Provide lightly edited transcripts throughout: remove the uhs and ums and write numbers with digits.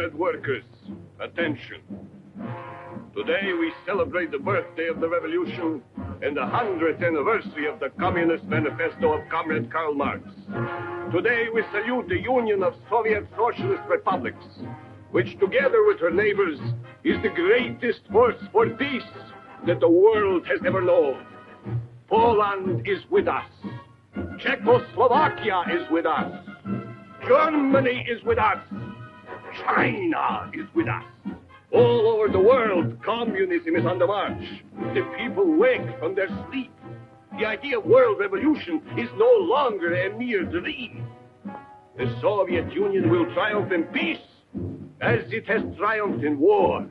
comrade workers, attention. Today we celebrate the birthday of the revolution and the 100th anniversary of the Communist Manifesto of Comrade Karl Marx. Today we salute the Union of Soviet Socialist Republics, which together with her neighbors is the greatest force for peace that the world has ever known. Poland is with us. Czechoslovakia is with us. Germany is with us. China is with us. All over the world, communism is on the march. The people wake from their sleep. The idea of world revolution is no longer a mere dream. The Soviet Union will triumph in peace as it has triumphed in war.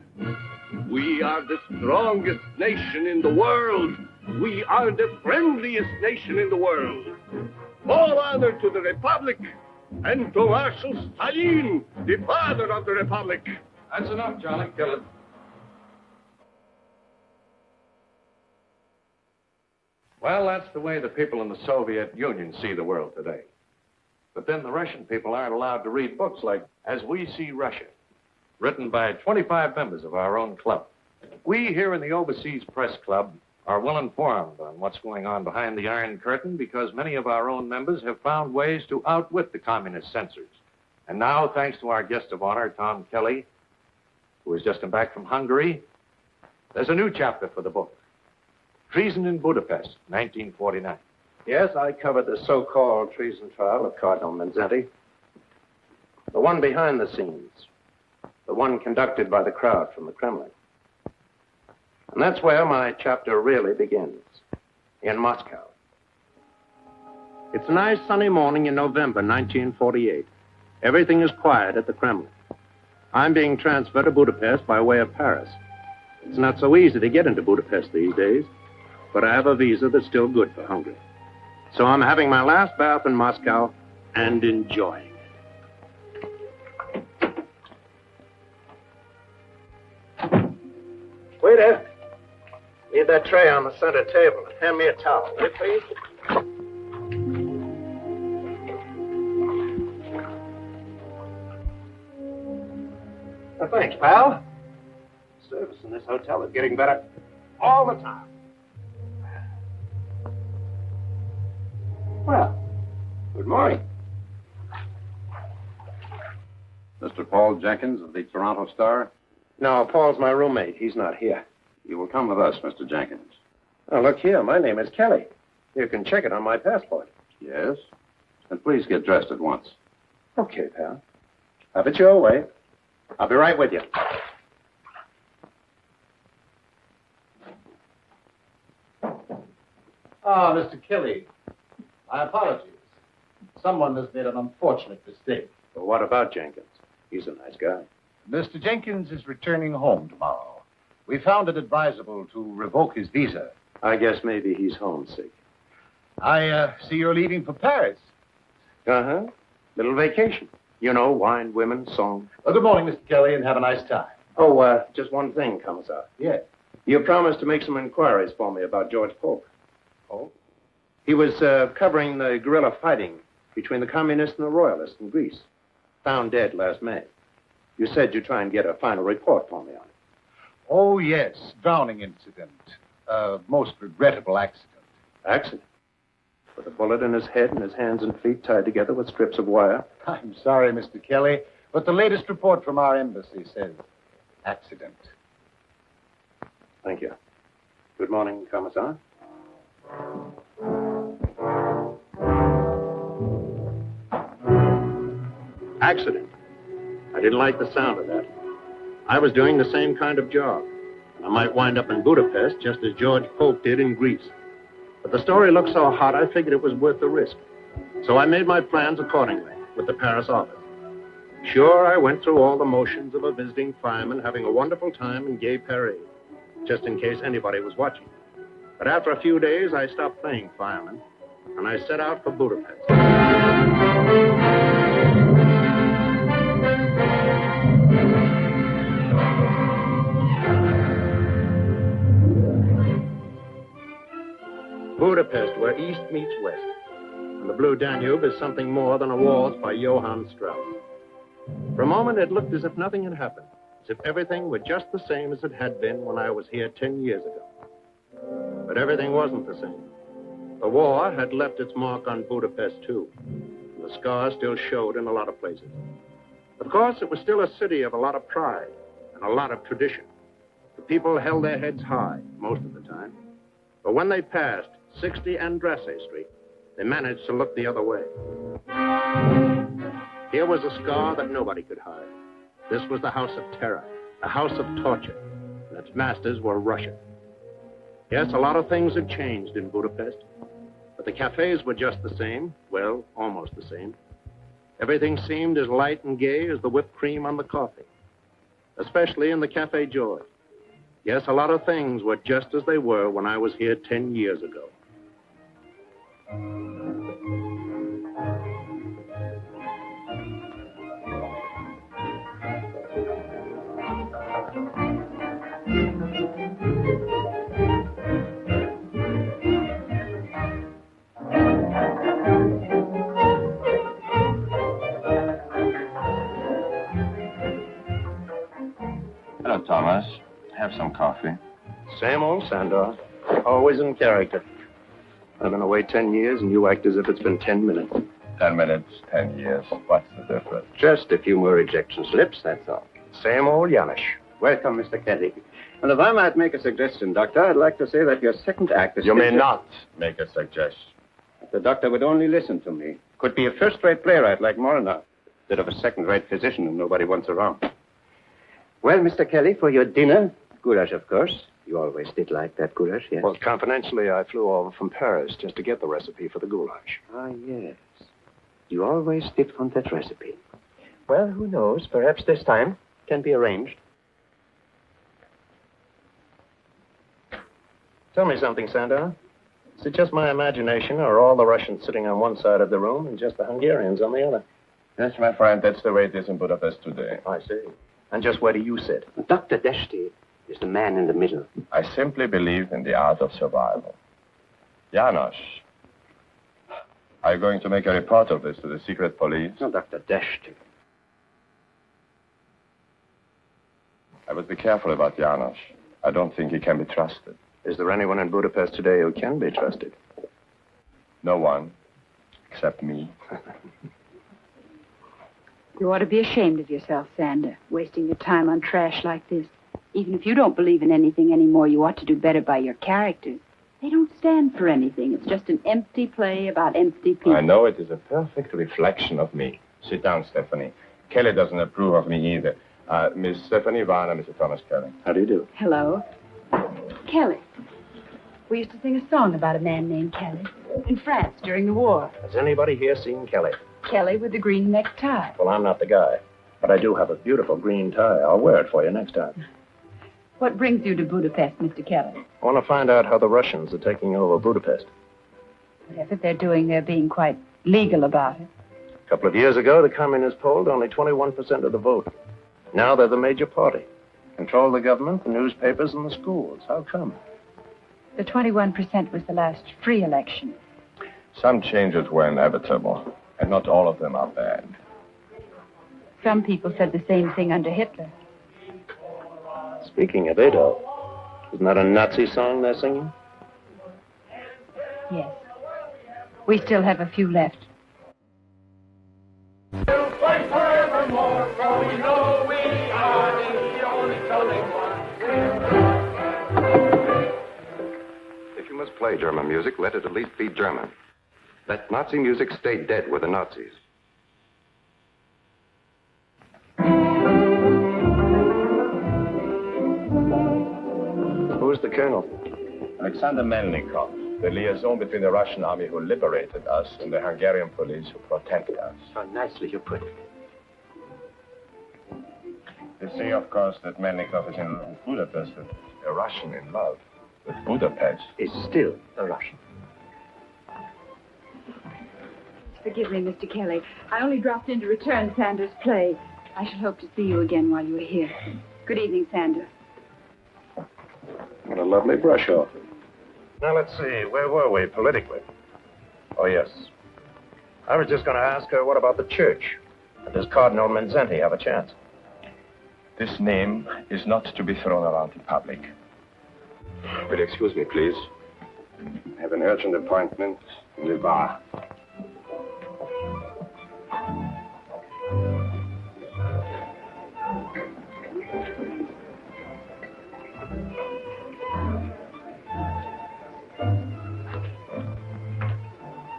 We are the strongest nation in the world. We are the friendliest nation in the world. All honor to the Republic and to Marshal Stalin, the father of the Republic. That's enough, Johnny. Kill him. Well, that's the way the people in the Soviet Union see the world today. But then the Russian people aren't allowed to read books like As We See Russia, written by 25 members of our own club. We here in the Overseas Press Club are well informed on what's going on behind the Iron Curtain because many of our own members have found ways to outwit the communist censors. And now, thanks to our guest of honor, Tom Kelly, who has just come back from Hungary, there's a new chapter for the book. Treason in Budapest, 1949. Yes, I covered the so-called treason trial of Cardinal Mindszenty. The one behind the scenes. The one conducted by the crowd from the Kremlin. And that's where my chapter really begins, in Moscow. It's a nice sunny morning in November 1948. Everything is quiet at the Kremlin. I'm being transferred to Budapest by way of Paris. It's not so easy to get into Budapest these days, but I have a visa that's still good for Hungary. So I'm having my last bath in Moscow and enjoying it. Waiter, leave that tray on the center table and hand me a towel, will you please? Well, thanks, pal. Service in this hotel is getting better all the time. Well, good morning. Mr. Paul Jenkins of the Toronto Star? No, Paul's my roommate. He's not here. You will come with us, Mr. Jenkins. Oh, look here. My name is Kelly. You can check it on my passport. Yes? And please get dressed at once. Okay, pal. Have it your way. I'll be right with you. Ah, Mr. Kelly. My apologies. Someone has made an unfortunate mistake. Well, what about Jenkins? He's a nice guy. Mr. Jenkins is returning home tomorrow. We found it advisable to revoke his visa. I guess maybe he's homesick. I see you're leaving for Paris. Uh-huh. Little vacation. You know, wine, women, song. Well, good morning, Mr. Kelly, and have a nice time. Oh, just one thing, Commissar. Yes. You promised to make some inquiries for me about George Polk. Oh? He was covering the guerrilla fighting between the communists and the royalists in Greece. Found dead last May. You said you'd try and get a final report for me on it. Oh, yes. Drowning incident. Most regrettable accident. Accident? With a bullet in his head and his hands and feet tied together with strips of wire? I'm sorry, Mr. Kelly, but the latest report from our embassy says accident. Thank you. Good morning, Commissar. Accident. I didn't like the sound of that. I was doing the same kind of job. And I might wind up in Budapest just as George Polk did in Greece. But the story looked so hot, I figured it was worth the risk. So I made my plans accordingly with the Paris office. Sure, I went through all the motions of a visiting fireman having a wonderful time in Gay Paris, just in case anybody was watching. But after a few days, I stopped playing fireman, and I set out for Budapest. Budapest, where East meets West. And the Blue Danube is something more than a waltz by Johann Strauss. For a moment, it looked as if nothing had happened, as if everything were just the same as it had been when I was here 10 years ago. But everything wasn't the same. The war had left its mark on Budapest, too. The scars still showed in a lot of places. Of course, it was still a city of a lot of pride and a lot of tradition. The people held their heads high most of the time. But when they passed 60 Andrassy Street, they managed to look the other way. Here was a scar that nobody could hide. This was the house of terror, a house of torture, and its masters were Russia. Yes, a lot of things had changed in Budapest, but the cafes were just the same, well, almost the same. Everything seemed as light and gay as the whipped cream on the coffee, especially in the Café Joy. Yes, a lot of things were just as they were when I was here 10 years ago. Hello, Thomas. Have some coffee. Same old Sandor, always in character. I've been away 10 years, and you act as if it's been 10 minutes. 10 minutes, 10 years. What's the difference? Just a few more ejection slips, that's all. Same old Janusz. Welcome, Mr. Kelly. And if I might make a suggestion, Doctor, I'd like to say that your second act is... You may not make a suggestion. If the doctor would only listen to me. Could be a first-rate playwright like Molnar, instead of a second-rate physician whom nobody wants around. Well, Mr. Kelly, for your dinner, goulash, of course. You always did like that goulash, yes? Well, confidentially, I flew over from Paris just to get the recipe for the goulash. Ah, yes. You always did want that recipe. Well, who knows? Perhaps this time can be arranged. Tell me something, Sandor. Is it just my imagination, or are all the Russians sitting on one side of the room and just the Hungarians on the other? Yes, my friend, that's the way it is in Budapest today. I see. And just where do you sit? Dr. Deshti is the man in the middle. I simply believe in the art of survival. Janos, are you going to make a report of this to the secret police? No, Dr. Deshti. I would be careful about Janos. I don't think he can be trusted. Is there anyone in Budapest today who can be trusted? No one, except me. You ought to be ashamed of yourself, Sander, wasting your time on trash like this. Even if you don't believe in anything anymore, you ought to do better by your characters. They don't stand for anything. It's just an empty play about empty people. I know it is a perfect reflection of me. Sit down, Stephanie. Kelly doesn't approve of me either. Miss Stephanie Vaughn and Mr. Thomas Kelly. How do you do? Hello. Kelly. We used to sing a song about a man named Kelly in France during the war. Has anybody here seen Kelly? Kelly with the green necktie. Well, I'm not the guy. But I do have a beautiful green tie. I'll wear it for you next time. What brings you to Budapest, Mr. Kelly? I want to find out how the Russians are taking over Budapest. Whatever they're doing, they're being quite legal about it. A couple of years ago, the communists polled only 21% of the vote. Now they're the major party. Control the government, the newspapers, and the schools. How come? The 21% was the last free election. Some changes were inevitable, and not all of them are bad. Some people said the same thing under Hitler. Speaking of Adolf, isn't that a Nazi song they're singing? Yes. We still have a few left. We'll fight forevermore, for we know we are the only coming one. If you must play German music, let it at least be German. Let Nazi music stay dead with the Nazis. Who's the colonel? Alexander Melnikov, the liaison between the Russian army who liberated us and the Hungarian police who protect us. How nicely you put it. You see, of course, that Melnikov is in love with Budapest, but a Russian in love with Budapest Is still a Russian. Forgive me, Mr. Kelly. I only dropped in to return Sanders' play. I shall hope to see you again while you are here. Good evening, Sander. What a lovely brush off. Now, let's see. Where were we politically? Oh, yes. I was just going to ask her, what about the church? But does Cardinal Mindszenty have a chance? This name is not to be thrown around in public. Will you excuse me, please? I have an urgent appointment in the bar.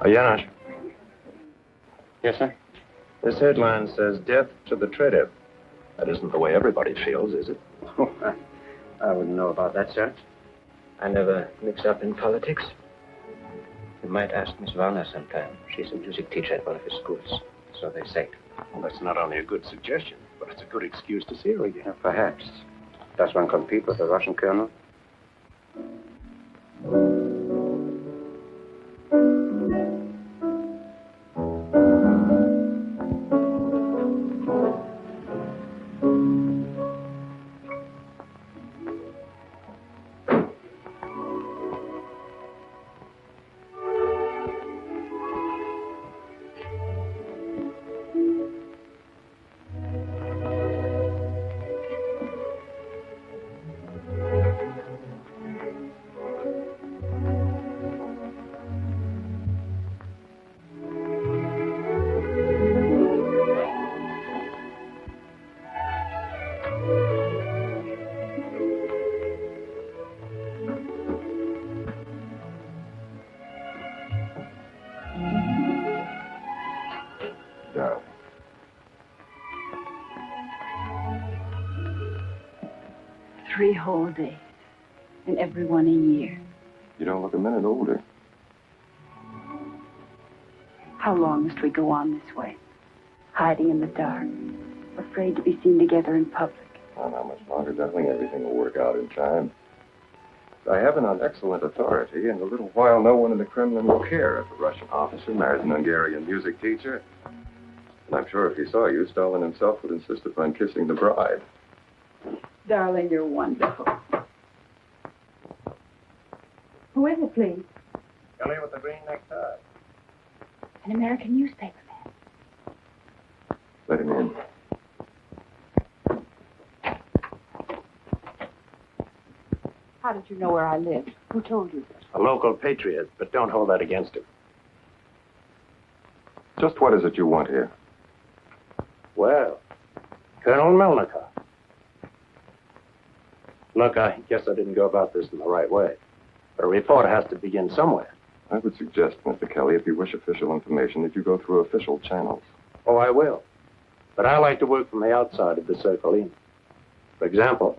Janos, Yes, sir? this headline says death to the traitor. That isn't the way everybody feels, is it? I wouldn't know about that, sir. I never mix up in politics. You might ask Miss Warner sometime. She's a music teacher at one of his schools. So they say. Well, that's not only a good suggestion, but it's a good excuse to see her again. Yeah, perhaps. Does one compete with the Russian colonel? Darling. 3 whole days. And every one a year. You don't look a minute older. How long must we go on this way? Hiding in the dark. Afraid to be seen together in public. Not how much longer, darling. Everything will work out in time. I have it on excellent authority. In a little while, no one in the Kremlin will care if a Russian officer marries an Hungarian music teacher. And I'm sure if he saw you, Stalin himself would insist upon kissing the bride. Darling, you're wonderful. Who is it, please? Kelly with the green necktie. An American newspaper man. Let him in. How did you know where I live? Who told you? A local patriot, but don't hold that against him. Just what is it you want here? Well, Colonel Melnikov. Look, I guess I didn't go about this in the right way. But a report has to begin somewhere. I would suggest, Mr. Kelly, if you wish official information, that you go through official channels. Oh, I will. But I like to work from the outside of the circle in. For example,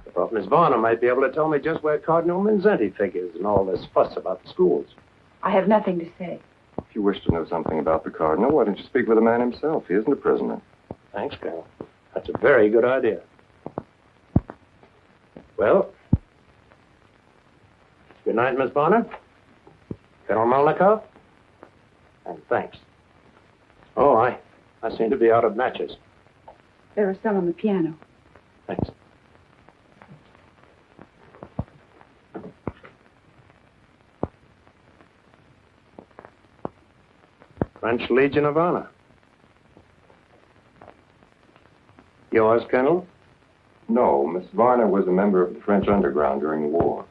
if Miss Varner might be able to tell me just where Cardinal Mindszenty figures and all this fuss about the schools. I have nothing to say. If you wish to know something about the Cardinal, why don't you speak with the man himself? He isn't a prisoner. Thanks, Colonel. That's a very good idea. Well, good night, Miss Bonner. Colonel Melnikov. And thanks. Oh, I seem to be out of matches. There are some on the piano. Thanks. French Legion of Honor. Yours, Colonel? No, Miss Varner was a member of the French underground during the war.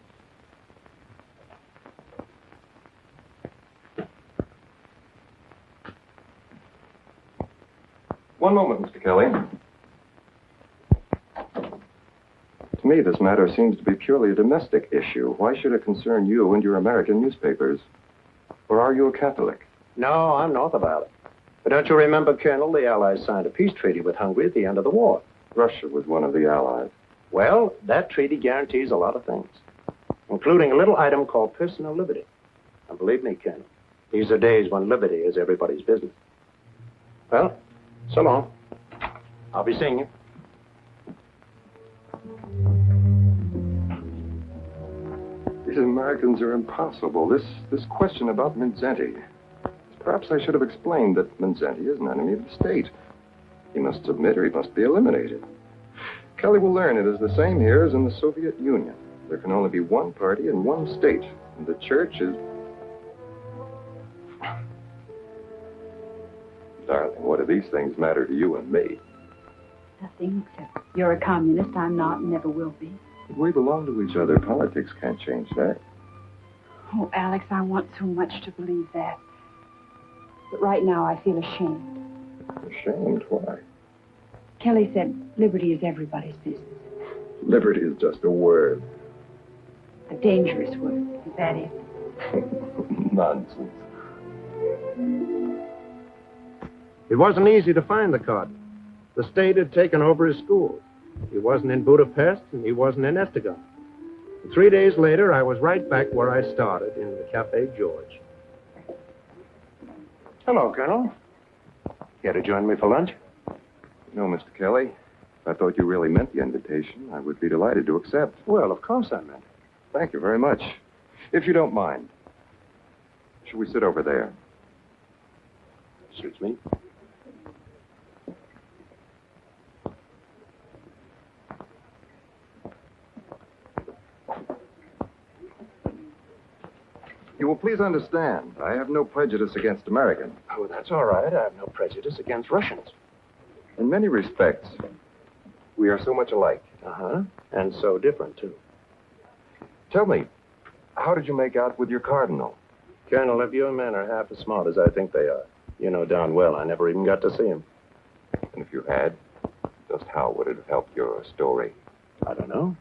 One moment, Mr. Kelly. To me, this matter seems to be purely a domestic issue. Why should it concern you and your American newspapers? Or are you a Catholic? No, I'm north about it. But don't you remember, Colonel, the Allies signed a peace treaty with Hungary at the end of the war? Russia was one of the Allies. Well, that treaty guarantees a lot of things, including a little item called personal liberty. And believe me, Colonel, these are days when liberty is everybody's business. Well, so long. I'll be seeing you. These Americans are impossible. This question about Mindszenty. Perhaps I should have explained that Mindszenty is an enemy of the state. He must submit or he must be eliminated. Kelly will learn it is the same here as in the Soviet Union. There can only be one party and one state, and the church is... Darling, what do these things matter to you and me? Nothing, except you're a communist. I'm not and never will be. We belong to each other. Politics can't change that. Oh, Alex, I want so much to believe that. But right now I feel ashamed. Ashamed? Why? Kelly said liberty is everybody's business. Liberty is just a word. A dangerous word. Is that it? Nonsense. It wasn't easy to find the Cardinal. The state had taken over his schools. He wasn't in Budapest, and he wasn't in Esztergom. 3 days later, I was right back where I started, in the Café George. Hello, Colonel. Care to join me for lunch? No, Mr. Kelly. If I thought you really meant the invitation, I would be delighted to accept. Well, of course I meant it. Thank you very much. If you don't mind, should we sit over there? Suits me. You will please understand, I have no prejudice against Americans. Oh, that's all right. I have no prejudice against Russians. In many respects, we are so much alike. Uh-huh. And so different, too. Tell me, how did you make out with your cardinal? Colonel, if your men are half as smart as I think they are, you know darn well I never even got to see him. And if you had, just how would it have helped your story? I don't know.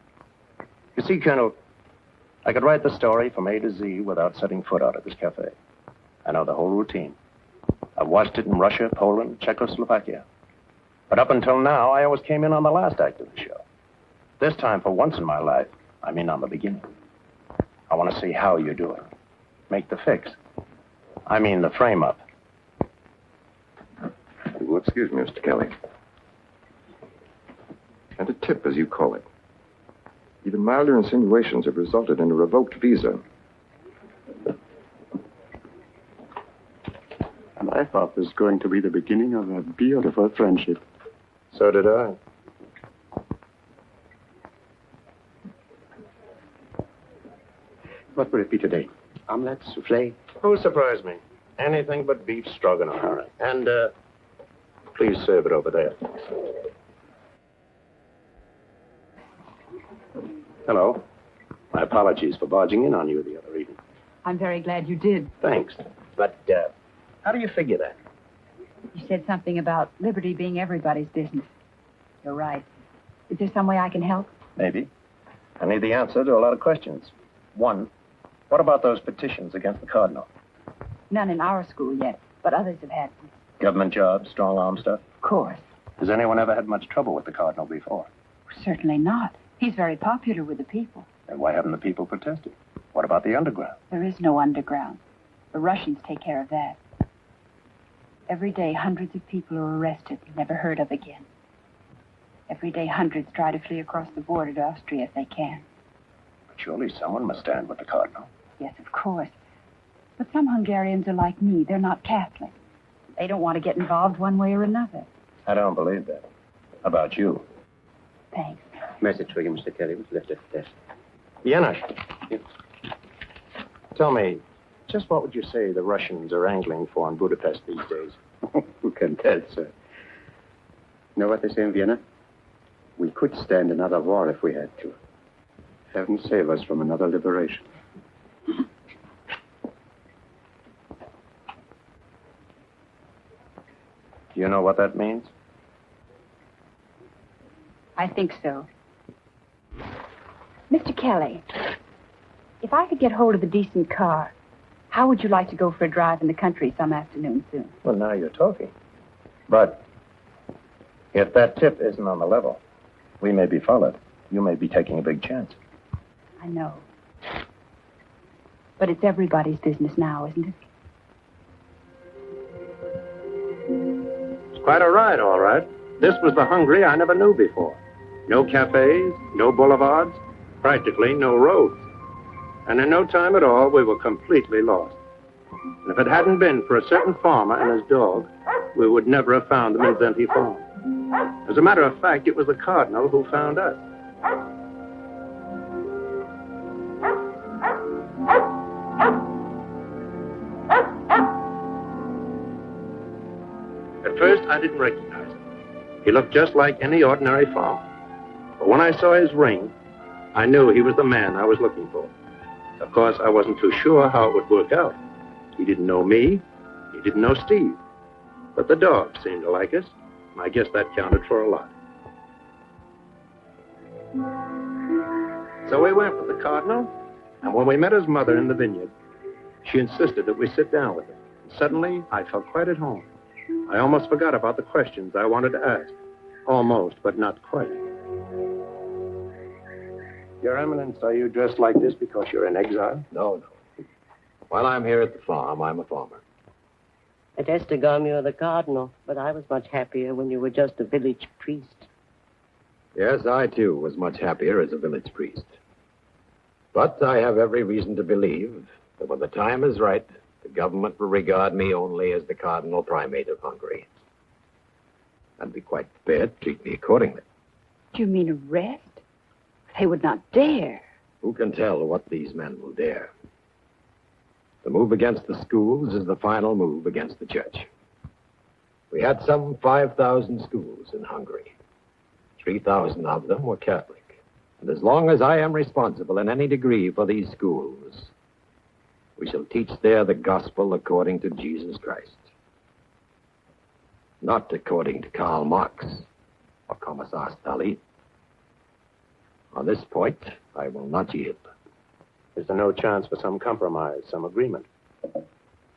You see, Colonel, I could write the story from A to Z without setting foot out of this cafe. I know the whole routine. I've watched it in Russia, Poland, Czechoslovakia. But up until now, I always came in on the last act of the show. This time, for once in my life, I'm in on the beginning. I want to see how you're doing. Make the fix. I mean the frame-up. You will excuse me, Mr. Kelly. And a tip, as you call it. Even milder insinuations have resulted in a revoked visa. And I thought this was going to be the beginning of a beautiful friendship. So did I. What will it be today? Omelette, souffle? Who surprised me? Anything but beef stroganoff. All right. And, please serve it over there. Hello. My apologies for barging in on you the other evening. I'm very glad you did. Thanks. But, how do you figure that? You said something about liberty being everybody's business. You're right. Is there some way I can help? Maybe. I need the answer to a lot of questions. One, what about those petitions against the Cardinal? None in our school yet, but others have had them. Government jobs, strong-arm stuff? Of course. Has anyone ever had much trouble with the Cardinal before? Certainly not. He's very popular with the people. Then why haven't the people protested? What about the underground? There is no underground. The Russians take care of that. Every day, hundreds of people are arrested and never heard of again. Every day, hundreds try to flee across the border to Austria if they can. But surely someone must stand with the Cardinal. Yes, of course. But some Hungarians are like me. They're not Catholic. They don't want to get involved one way or another. I don't believe that. How about you? Thanks. Message for you, Mr. Kelly, was left at the desk. Janusz. Tell me, just what would you say the Russians are angling for in Budapest these days? Who can tell, sir? You know what they say in Vienna? We could stand another war if we had to. Heaven save us from another liberation. Do you know what that means? I think so. Mr. Kelly, if I could get hold of a decent car, how would you like to go for a drive in the country some afternoon soon? Well, now you're talking. But if that tip isn't on the level, we may be followed. You may be taking a big chance. I know. But it's everybody's business now, isn't it? It's quite a ride, all right. This was the Hungary I never knew before. No cafes, no boulevards, practically no roads. And in no time at all, we were completely lost. And if it hadn't been for a certain farmer and his dog, we would never have found the Mindszenty farm. As a matter of fact, it was the Cardinal who found us. first, I didn't recognize him. He looked just like any ordinary farmer. But when I saw his ring, I knew he was the man I was looking for. Of course, I wasn't too sure how it would work out. He didn't know me. He didn't know Steve. But the dog seemed to like us. And I guess that counted for a lot. So we went with the Cardinal, and when we met his mother in the vineyard, she insisted that we sit down with her. And suddenly, I felt quite at home. I almost forgot about the questions I wanted to ask. Almost, but not quite. Your Eminence, are you dressed like this because you're in exile? No. While I'm here at the farm, I'm a farmer. At Estegam, you're the cardinal, but I was much happier when you were just a village priest. Yes, I, too, was much happier as a village priest. But I have every reason to believe that when the time is right, the government will regard me only as the cardinal primate of Hungary. And be quite prepared to treat me accordingly. Do you mean arrest? They would not dare. Who can tell what these men will dare? The move against the schools is the final move against the church. We had some 5,000 schools in Hungary. 3,000 of them were Catholic. And as long as I am responsible in any degree for these schools, we shall teach there the gospel according to Jesus Christ. Not according to Karl Marx or Commissar Stan-Ley. On this point, I will not yield. Is there no chance for some compromise, some agreement?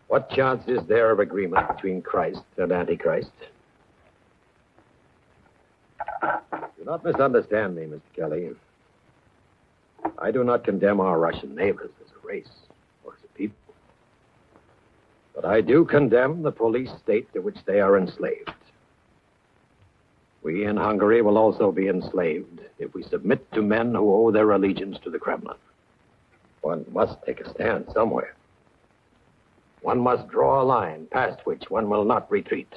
What chance is there of agreement between Christ and Antichrist? Do not misunderstand me, Mr. Kelly. I do not condemn our Russian neighbors as a race or as a people. But I do condemn the police state to which they are enslaved. We in Hungary will also be enslaved if we submit to men who owe their allegiance to the Kremlin. One must take a stand somewhere. One must draw a line past which one will not retreat.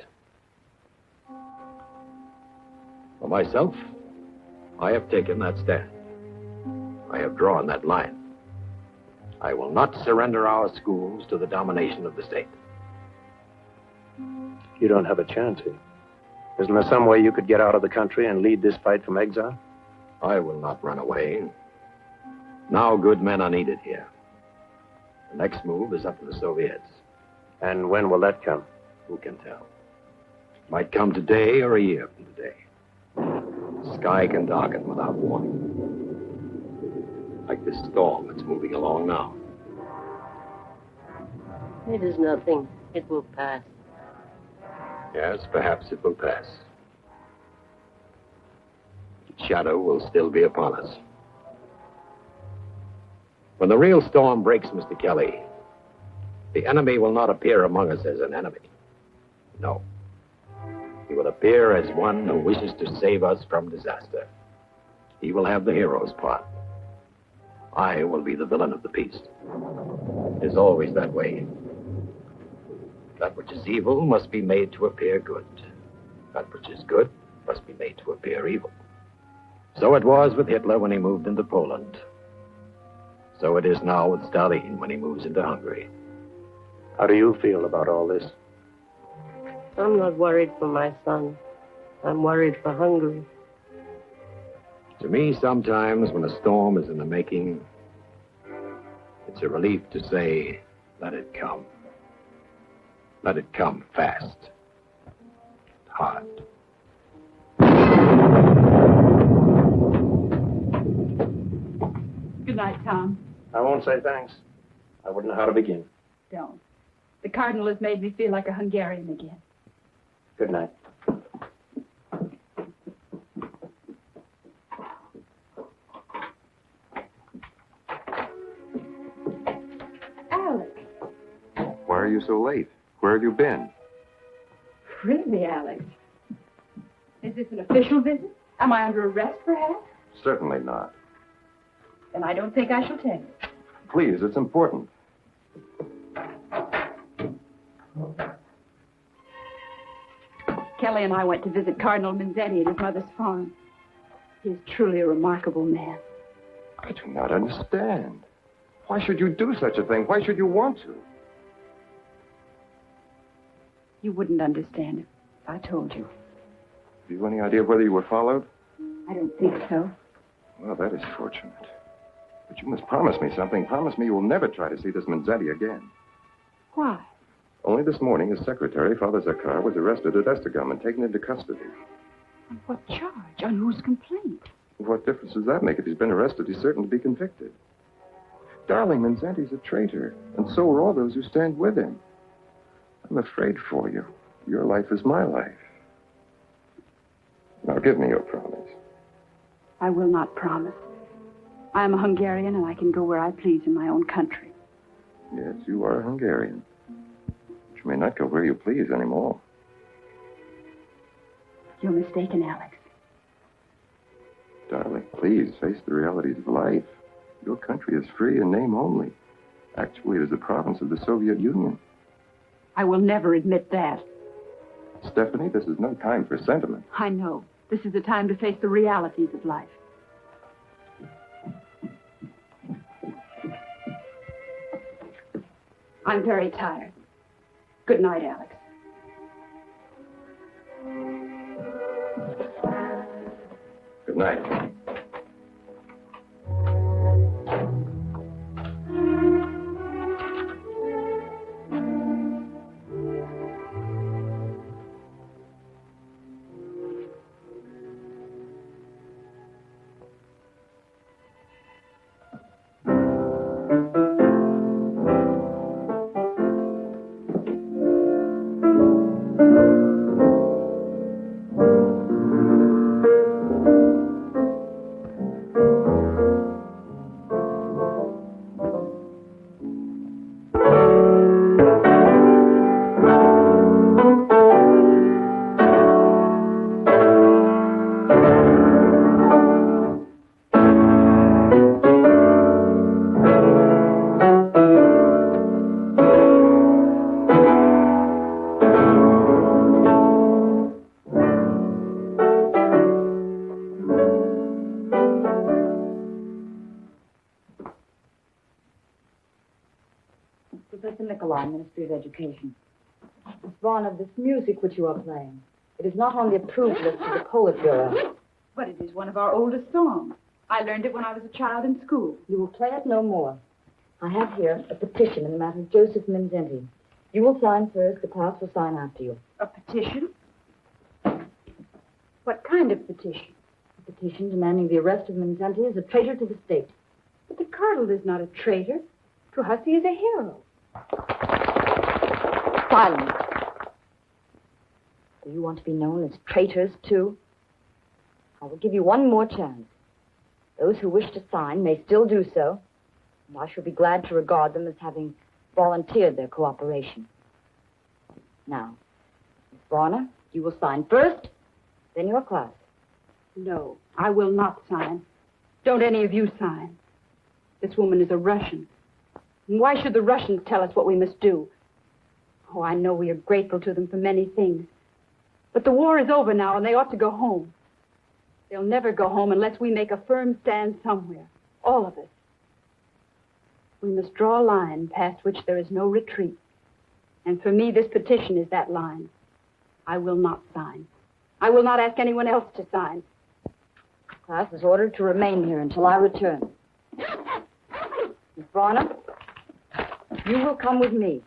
For myself, I have taken that stand. I have drawn that line. I will not surrender our schools to the domination of the state. You don't have a chance here. Isn't there some way you could get out of the country and lead this fight from exile? I will not run away. Now good men are needed here. The next move is up to the Soviets. And when will that come? Who can tell? It might come today or a year from today. The sky can darken without warning. Like this storm that's moving along now. It is nothing. It will pass. Yes, perhaps it will pass. Its shadow will still be upon us. When the real storm breaks, Mr. Kelly, the enemy will not appear among us as an enemy. No. He will appear as one who wishes to save us from disaster. He will have the hero's part. I will be the villain of the piece. It is always that way. That which is evil must be made to appear good. That which is good must be made to appear evil. So it was with Hitler when he moved into Poland. So it is now with Stalin when he moves into Hungary. How do you feel about all this? I'm not worried for my son. I'm worried for Hungary. To me, sometimes when a storm is in the making, it's a relief to say, let it come. Let it come fast. Hard. Good night, Tom. I won't say thanks. I wouldn't know how to begin. Don't. The Cardinal has made me feel like a Hungarian again. Good night. Alex. Why are you so late? Where have you been? Really, Alex? Is this an official visit? Am I under arrest, perhaps? Certainly not. Then I don't think I shall tell you. Please, it's important. Kelly and I went to visit Cardinal Mindszenty at his mother's farm. He is truly a remarkable man. I do not understand. Why should you do such a thing? Why should you want to? You wouldn't understand him. I told you. Have you any idea whether you were followed? I don't think so. Well, that is fortunate. But you must promise me something. Promise me you will never try to see this Mindszenty again. Why? Only this morning, his secretary, Father Zakar, was arrested at Estegum and taken into custody. On what charge? On whose complaint? What difference does that make? If he's been arrested, he's certain to be convicted. Darling, Mindszenty's a traitor, and so are all those who stand with him. I'm afraid for you. Your life is my life. Now, give me your promise. I will not promise. I am a Hungarian, and I can go where I please in my own country. Yes, you are a Hungarian. But you may not go where you please anymore. You're mistaken, Alex. Darling, please face the realities of life. Your country is free in name only. Actually, it is a province of the Soviet Union. I will never admit that. Stephanie, this is no time for sentiment. I know. This is the time to face the realities of life. I'm very tired. Good night, Alex. Good night. Ministry of Education. Miss Varner, this music which you are playing, it is not on the approved list of the Poet Bureau. But it is one of our oldest songs. I learned it when I was a child in school. You will play it no more. I have here a petition in the matter of Josef Mindszenty. You will sign first, the class will sign after you. A petition? What kind of petition? A petition demanding the arrest of Mindszenty as a traitor to the state. But the Cardinal is not a traitor. To us, he is a hero. Silence. Do you want to be known as traitors, too? I will give you one more chance. Those who wish to sign may still do so, and I shall be glad to regard them as having volunteered their cooperation. Now, Miss Varner, you will sign first, then your class. No, I will not sign. Don't any of you sign. This woman is a Russian. And why should the Russians tell us what we must do? Oh, I know we are grateful to them for many things. But the war is over now, and they ought to go home. They'll never go home unless we make a firm stand somewhere. All of us. We must draw a line past which there is no retreat. And for me, this petition is that line. I will not sign. I will not ask anyone else to sign. The class is ordered to remain here until I return. Miss Varner, you will come with me.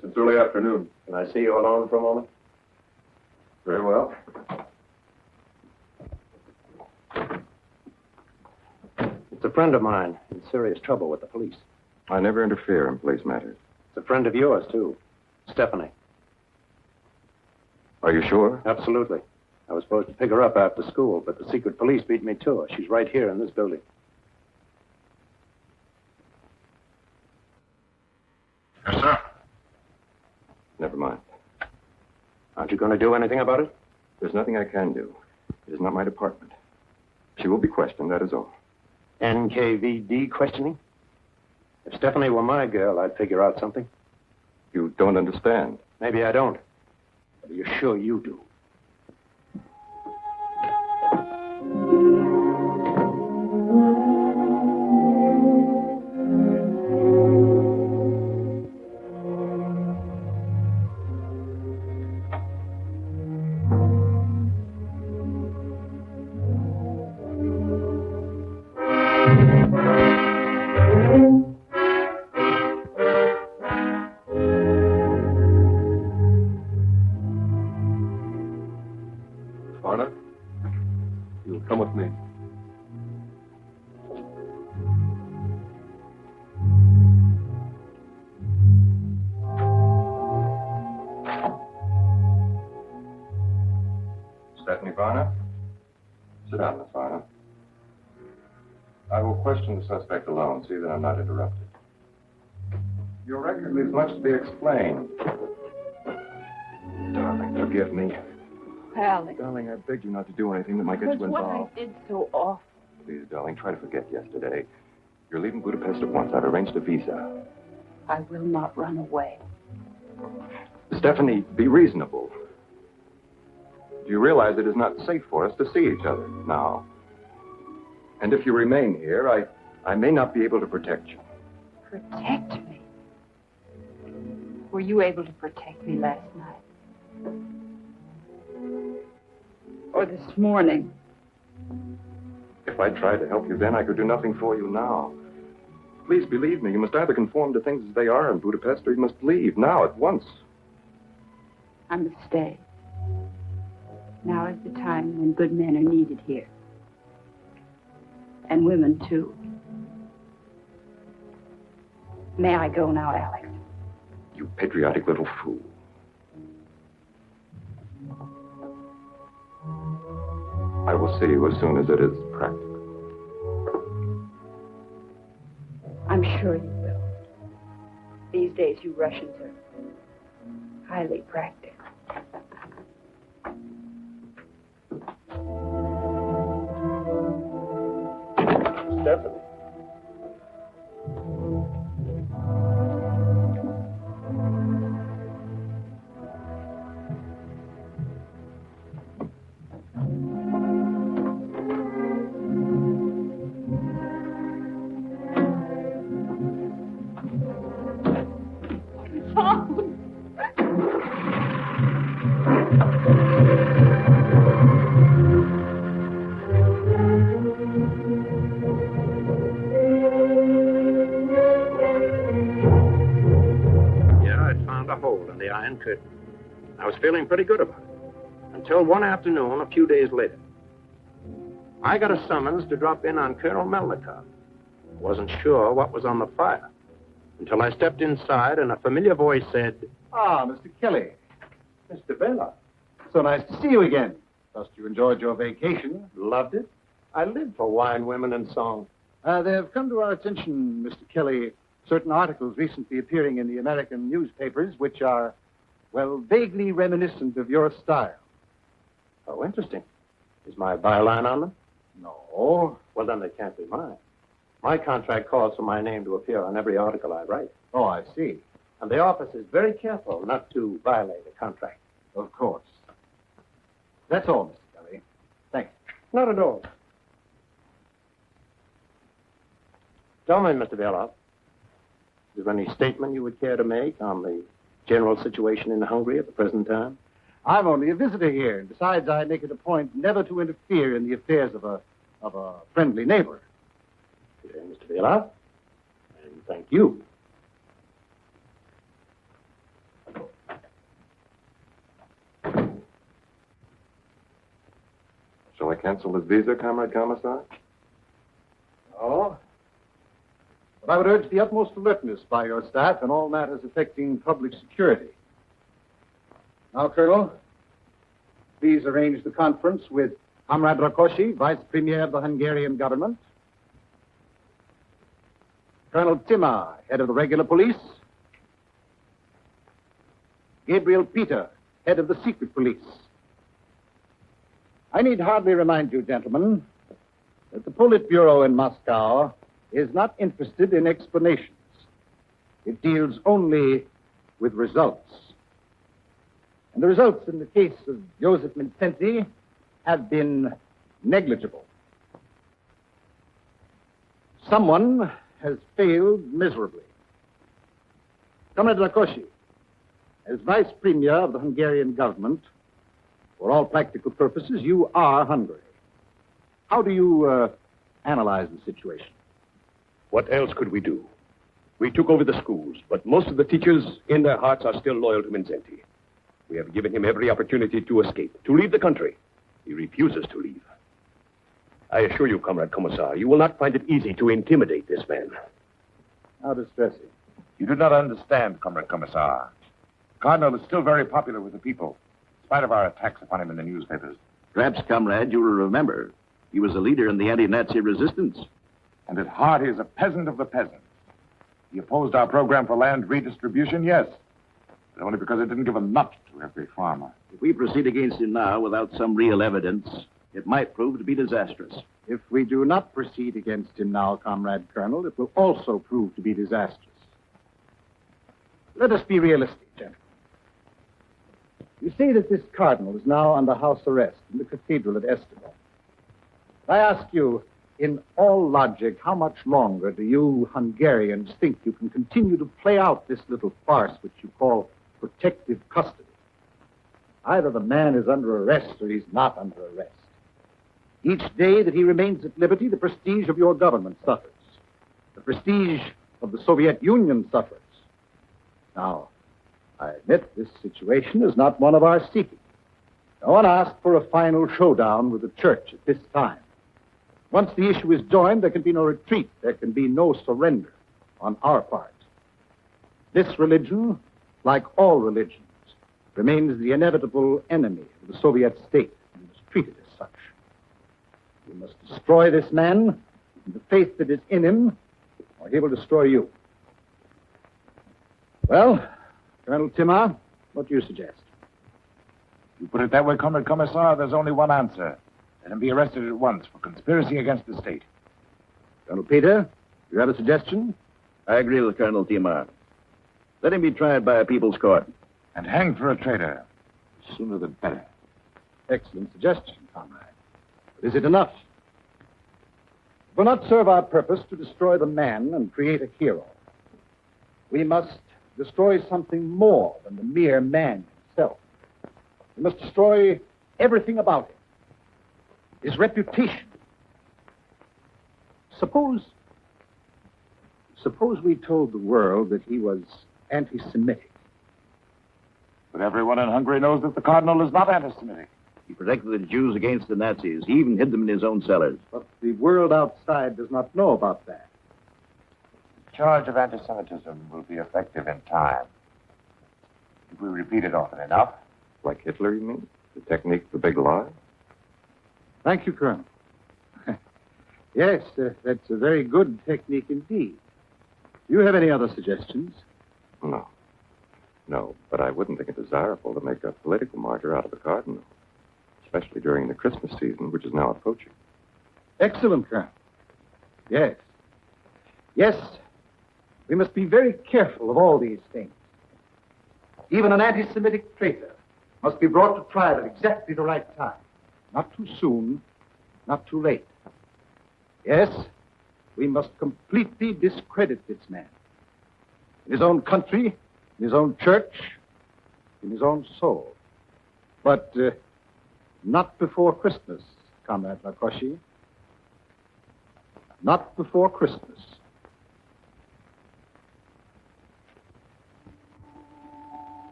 Since early afternoon. Can I see you alone for a moment? Very well. It's a friend of mine in serious trouble with the police. I never interfere in police matters. It's a friend of yours, too. Stephanie. Are you sure? Absolutely. I was supposed to pick her up after school, but the secret police beat me to her. She's right here in this building. Yes, sir. Never mind. Aren't you going to do anything about it? There's nothing I can do. It is not my department. She will be questioned, that is all. NKVD questioning? If Stephanie were my girl, I'd figure out something. You don't understand. Maybe I don't. But are you sure you do? Anna, you'll come with me. Stephanie Varna? Sit down, Miss Varna. I will question the suspect alone, see that I'm not interrupted. Your record leaves much to be explained. Darling, forgive me. Alex. Darling, I begged you not to do anything that might get you What involved. I did so awful. Please, darling, try to forget yesterday. You're leaving Budapest at once. I've arranged a visa. I will not run away. Stephanie, be reasonable. Do you realize it is not safe for us to see each other now? And if you remain here, I may not be able to protect you. Protect me? Were you able to protect me last night? Or this morning? If I tried to help you then, I could do nothing for you now. Please believe me, you must either conform to things as they are in Budapest, or you must leave now, at once. I must stay. Now is the time when good men are needed here. And women, too. May I go now, Alex? You patriotic little fool. I will see you as soon as it is practical. I'm sure you will. These days, you Russians are highly practiced. Stephanie. The Iron Curtain. I was feeling pretty good about it. Until one afternoon, a few days later. I got a summons to drop in on Colonel Melnikov. Wasn't sure what was on the fire. Until I stepped inside and a familiar voice said, Ah, Mr. Kelly. Mr. Bella. So nice to see you again. Trust you enjoyed your vacation. Loved it. I live for wine, women, and song. They have come to our attention, Mr. Kelly, certain articles recently appearing in the American newspapers which are, well, vaguely reminiscent of your style. Oh, interesting. Is my byline on them? No. Well, then they can't be mine. My contract calls for my name to appear on every article I write. Oh, I see. And the office is very careful not to violate a contract. Of course. That's all, Mr. Kelly. Thanks. Not at all. Tell me, Mr. Beloff, is there any statement you would care to make on the general situation in Hungary at the present time? I'm only a visitor here, and besides, I make it a point never to interfere in the affairs of a friendly neighbor. Okay, Mr. Beloff, and thank you. Shall I cancel this visa, Comrade Commissar? No. But I would urge the utmost alertness by your staff in all matters affecting public security. Now, Colonel, please arrange the conference with Comrade Rakosi, Vice Premier of the Hungarian government. Colonel Timmer, head of the regular police. Gabriel Peter, head of the secret police. I need hardly remind you, gentlemen, that the Politburo in Moscow is not interested in explanations. It deals only with results. And the results in the case of Josef Mindszenty have been negligible. Someone has failed miserably. Comrade Rakosi, as Vice Premier of the Hungarian government, for all practical purposes, you are Hungary. How do you analyze the situation? What else could we do? We took over the schools, but most of the teachers in their hearts are still loyal to Mindszenty. We have given him every opportunity to escape, to leave the country. He refuses to leave. I assure you, Comrade Commissar, you will not find it easy to intimidate this man. How distressing. You do not understand, Comrade Commissar. Cardinal is still very popular with the people, in spite of our attacks upon him in the newspapers. Perhaps, comrade, you will remember. He was a leader in the anti-Nazi resistance. And at heart, he is a peasant of the peasants. He opposed our program for land redistribution, yes, but only because it didn't give a nut to every farmer. If we proceed against him now without some real evidence, it might prove to be disastrous. If we do not proceed against him now, Comrade Colonel, it will also prove to be disastrous. Let us be realistic, gentlemen. You say that this cardinal is now under house arrest in the cathedral at Esteban. I ask you, in all logic, how much longer do you Hungarians think you can continue to play out this little farce which you call protective custody? Either the man is under arrest or he's not under arrest. Each day that he remains at liberty, the prestige of your government suffers. The prestige of the Soviet Union suffers. Now, I admit this situation is not one of our seeking. No one asked for a final showdown with the church at this time. Once the issue is joined, there can be no retreat. There can be no surrender on our part. This religion, like all religions, remains the inevitable enemy of the Soviet state and is treated as such. We must destroy this man and the faith that is in him, or he will destroy you. Well, Colonel Timmer, what do you suggest? You put it that way, Comrade Commissar, there's only one answer. Let him be arrested at once for conspiracy against the state. Colonel Peter, do you have a suggestion? I agree with Colonel Timmer. Let him be tried by a people's court. And hanged for a traitor. The sooner the better. Excellent suggestion, comrade. But is it enough? It will not serve our purpose to destroy the man and create a hero. We must destroy something more than the mere man himself. We must destroy everything about him. His reputation. Suppose we told the world that he was anti-Semitic. But everyone in Hungary knows that the Cardinal is not anti-Semitic. He protected the Jews against the Nazis. He even hid them in his own cellars. But the world outside does not know about that. The charge of anti-Semitism will be effective in time. If we repeat it often enough. Like Hitler, you mean? The technique, the big lie? Thank you, Colonel. Yes, that's a very good technique indeed. Do you have any other suggestions? No, but I wouldn't think it desirable to make a political martyr out of the Cardinal, especially during the Christmas season, which is now approaching. Excellent, Colonel. Yes. Yes, we must be very careful of all these things. Even an anti-Semitic traitor must be brought to trial at exactly the right time. Not too soon, not too late. Yes, we must completely discredit this man. In his own country, in his own church, in his own soul. But not before Christmas, Comrade Rakosi. Not before Christmas.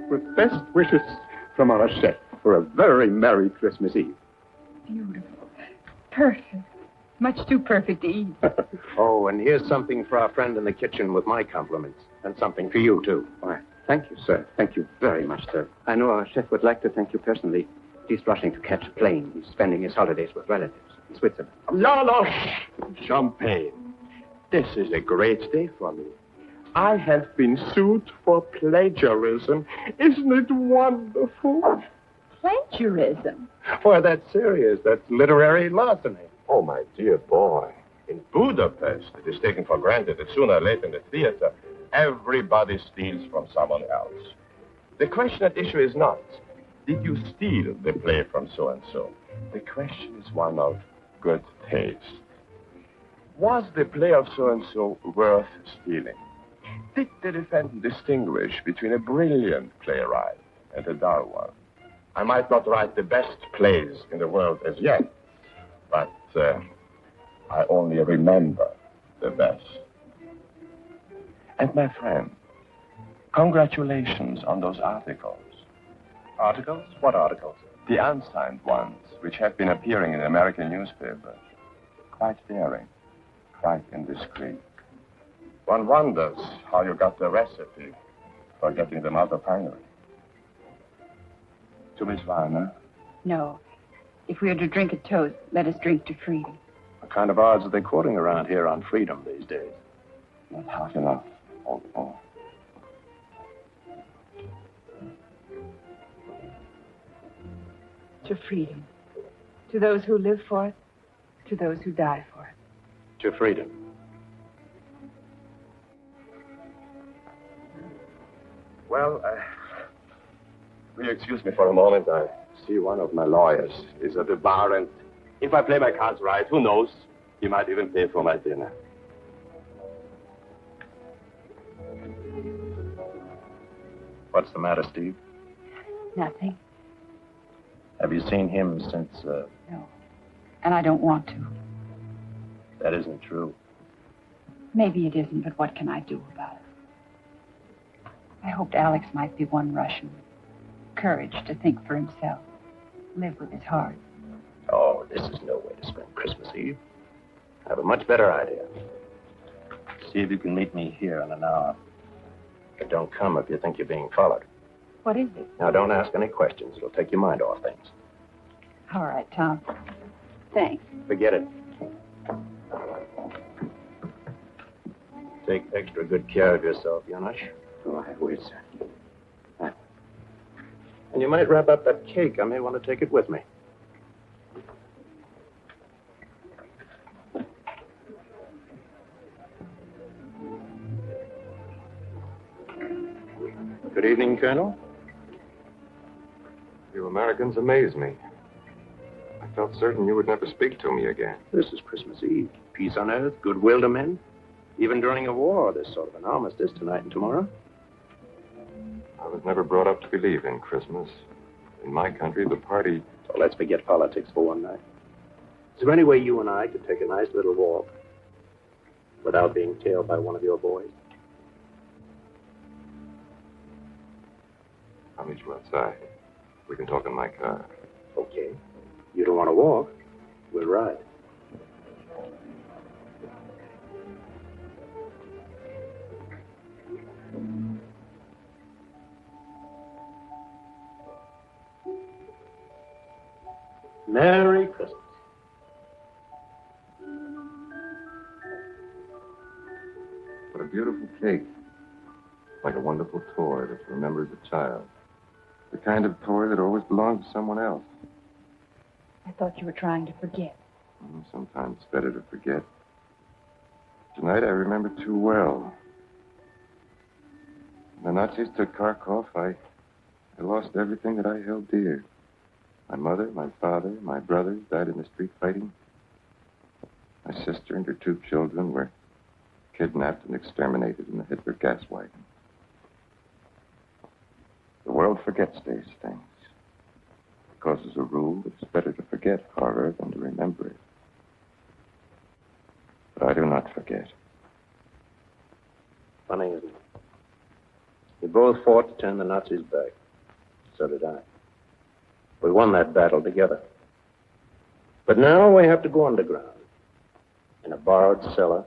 With best wishes from our chef for a very Merry Christmas Eve. Beautiful. Perfect. Much too perfect to eat. Oh, and here's something for our friend in the kitchen with my compliments. And something for you, too. Why, thank you, sir. Thank you very much, sir. I know our chef would like to thank you personally. He's rushing to catch a plane. He's spending his holidays with relatives in Switzerland. Janos! Champagne. This is a great day for me. I have been sued for plagiarism. Isn't it wonderful? Plagiarism? Why, that's serious. That's literary larceny. Oh, my dear boy. In Budapest, it is taken for granted that sooner or later in the theater, everybody steals from someone else. The question at issue is not, did you steal the play from so-and-so? The question is one of good taste. Was the play of so-and-so worth stealing? Did the defendant distinguish between a brilliant playwright and a dull one? I might not write the best plays in the world as yet, but I only remember the best. And my friend, congratulations on those articles. Articles? What articles? The unsigned ones, which have been appearing in American newspapers. Quite daring, quite indiscreet. One wonders how you got the recipe for getting them out of Hungary. To Miss Warner? No. If we are to drink a toast, let us drink to freedom. What kind of odds are they quoting around here on freedom these days? Not half enough, old boy. To freedom. To those who live for it, to those who die for it. To freedom. Well, will you excuse me for a moment? I see one of my lawyers is at the bar, and if I play my cards right, who knows? He might even pay for my dinner. What's the matter, Steve? Nothing. Have you seen him since, No. And I don't want to. That isn't true. Maybe it isn't, but what can I do about it? I hoped Alex might be one Russian with courage to think for himself, live with his heart. Oh, this is no way to spend Christmas Eve. I have a much better idea. See if you can meet me here in an hour. But don't come if you think you're being followed. What is it? Now, don't ask any questions. It'll take your mind off things. All right, Tom. Thanks. Forget it. Take extra good care of yourself, Janos. Oh, I will, sir. And you might wrap up that cake. I may want to take it with me. Good evening, Colonel. You Americans amaze me. I felt certain you would never speak to me again. This is Christmas Eve. Peace on earth, goodwill to men. Even during a war, there's sort of an armistice tonight and tomorrow. I was never brought up to believe in Christmas. In my country, the party... So let's forget politics for one night. Is there any way you and I could take a nice little walk without being tailed by one of your boys? I'll meet you outside. We can talk in my car. Okay. You don't want to walk? We'll ride. Merry Christmas. What a beautiful cake. Like a wonderful toy that remembers a child. The kind of toy that always belonged to someone else. I thought you were trying to forget. Sometimes it's better to forget. Tonight I remember too well. When the Nazis took Kharkov, I lost everything that I held dear. My mother, my father, my brothers died in the street fighting. My sister and her 2 children were kidnapped and exterminated in the Hitler gas wagon. The world forgets these things. Because as a rule, it's better to forget horror than to remember it. But I do not forget. Funny, isn't it? We both fought to turn the Nazis back. So did I. We won that battle together. But now we have to go underground. in a borrowed cellar,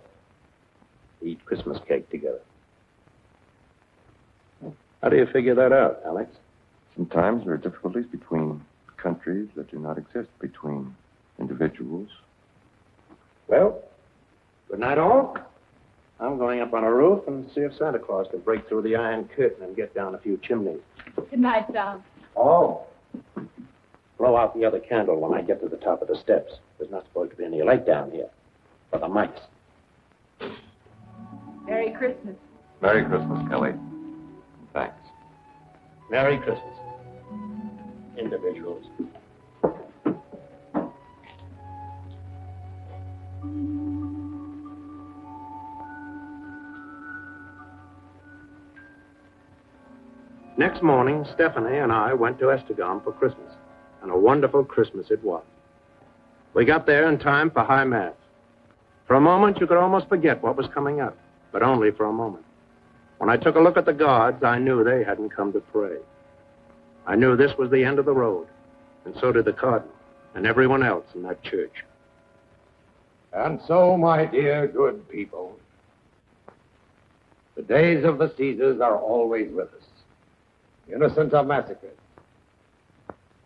to eat Christmas cake together. How do you figure that out, Alex? Sometimes there are difficulties between countries that do not exist between individuals. Well, good night, all. I'm going up on a roof and see if Santa Claus can break through the iron curtain and get down a few chimneys. Good night, Tom. Oh. Blow out the other candle when I get to the top of the steps. There's not supposed to be any light down here. For the mice. Merry Christmas. Merry Christmas, Kelly. Thanks. Merry Christmas. Individuals. Next morning, Stephanie and I went to Esztergom for Christmas, and a wonderful Christmas it was. We got there in time for High Mass. For a moment, you could almost forget what was coming up, but only for a moment. When I took a look at the guards, I knew they hadn't come to pray. I knew this was the end of the road, and so did the Cardinal and everyone else in that church. And so, my dear good people, the days of the Caesars are always with us. The innocent are massacred.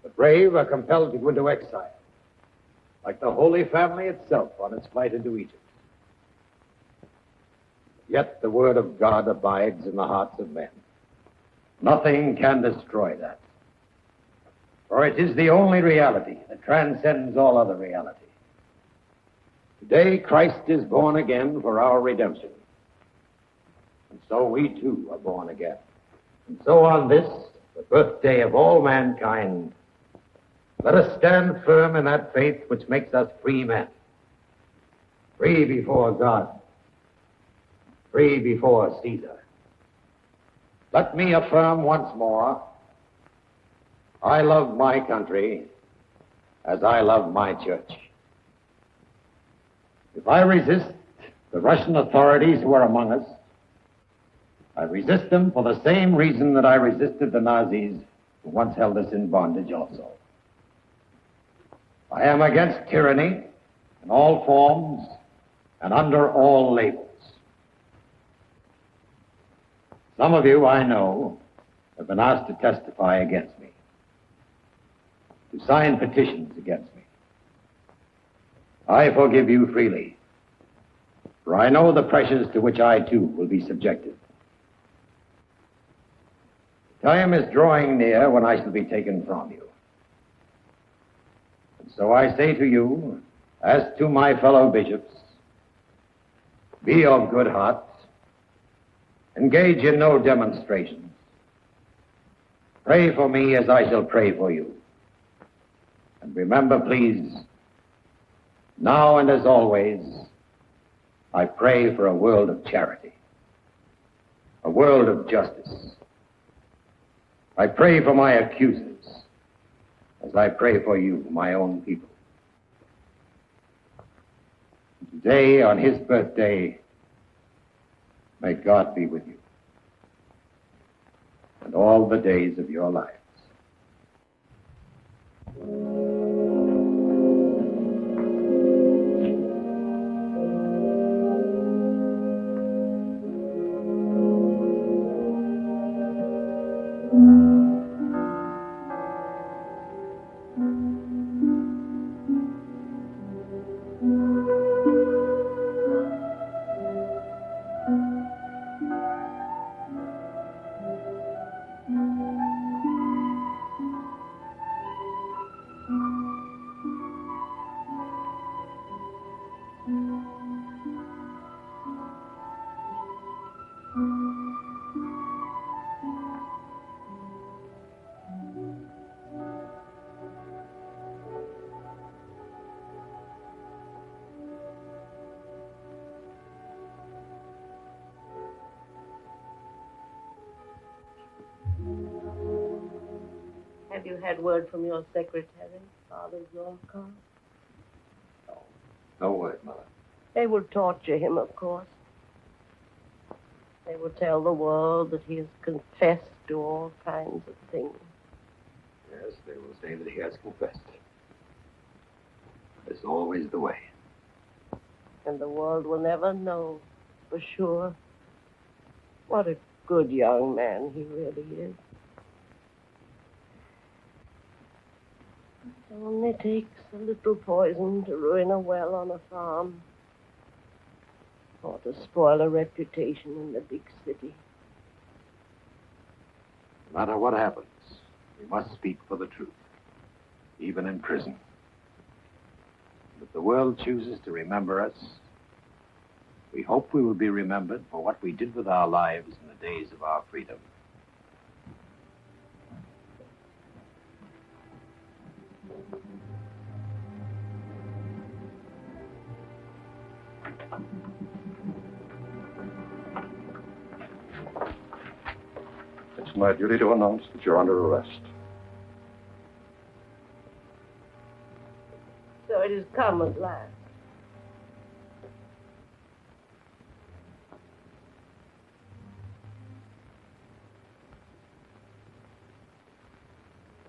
The brave are compelled to go into exile, like the Holy Family itself on its flight into Egypt. Yet the word of God abides in the hearts of men. Nothing can destroy that. For it is the only reality that transcends all other reality. Today, Christ is born again for our redemption. And so we too are born again. And so on this, the birthday of all mankind, let us stand firm in that faith which makes us free men. Free before God. Free before Caesar. Let me affirm once more, I love my country as I love my church. If I resist the Russian authorities who are among us, I resist them for the same reason that I resisted the Nazis who once held us in bondage also. I am against tyranny in all forms and under all labels. Some of you, I know, have been asked to testify against me, to sign petitions against me. I forgive you freely, for I know the pressures to which I too will be subjected. Time is drawing near when I shall be taken from you. And so I say to you, as to my fellow bishops, be of good heart, engage in no demonstrations. Pray for me as I shall pray for you. And remember, please, now and as always, I pray for a world of charity, a world of justice. I pray for my accusers, as I pray for you, my own people. Today, on his birthday, may God be with you, and all the days of your lives. Have you had word from your secretary, Father Zorka? No word, Mother. They will torture him, of course. They will tell the world that he has confessed to all kinds of things. Yes, they will say that he has confessed. It's always the way. And the world will never know, for sure, what a good young man he really is. It only takes a little poison to ruin a well on a farm, or to spoil a reputation in the big city. No matter what happens, we must speak for the truth, even in prison. If the world chooses to remember us, we hope we will be remembered for what we did with our lives in the days of our freedom. It's my duty to announce that you're under arrest. So it has come at last.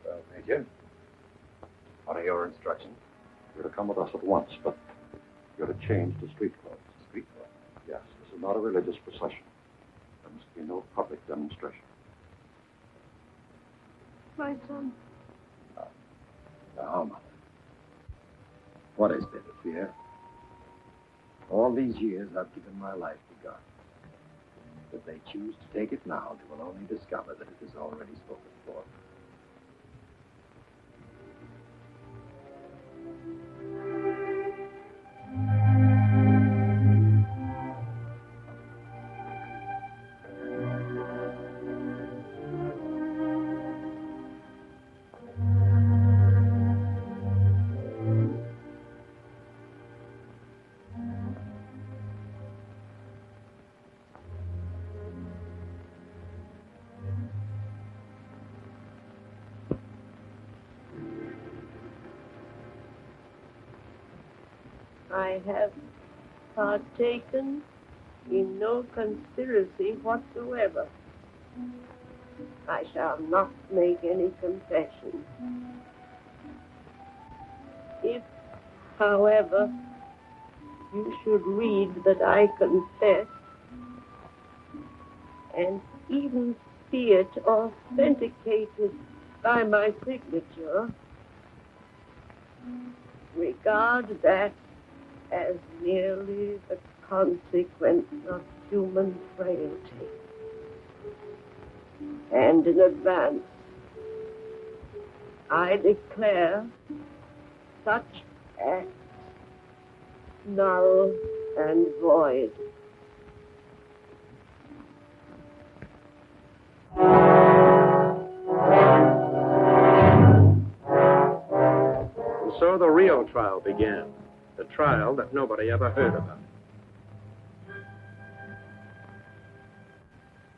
Well, Major, what are your instructions? You're to come with us at once, but you're to change to street clothes. Street clothes? Yes, this is not a religious procession. There must be no public demonstration. My son. Now, Mother, what is there to fear? All these years I've given my life to God. If they choose to take it now, they will only discover that it is already spoken for. I have partaken in no conspiracy whatsoever. I shall not make any confession. If, however, you should read that I confess, and even see it authenticated by my signature, regard that as merely the consequence of human frailty. And in advance, I declare such acts null and void. And so the real trial began. The trial that nobody ever heard about.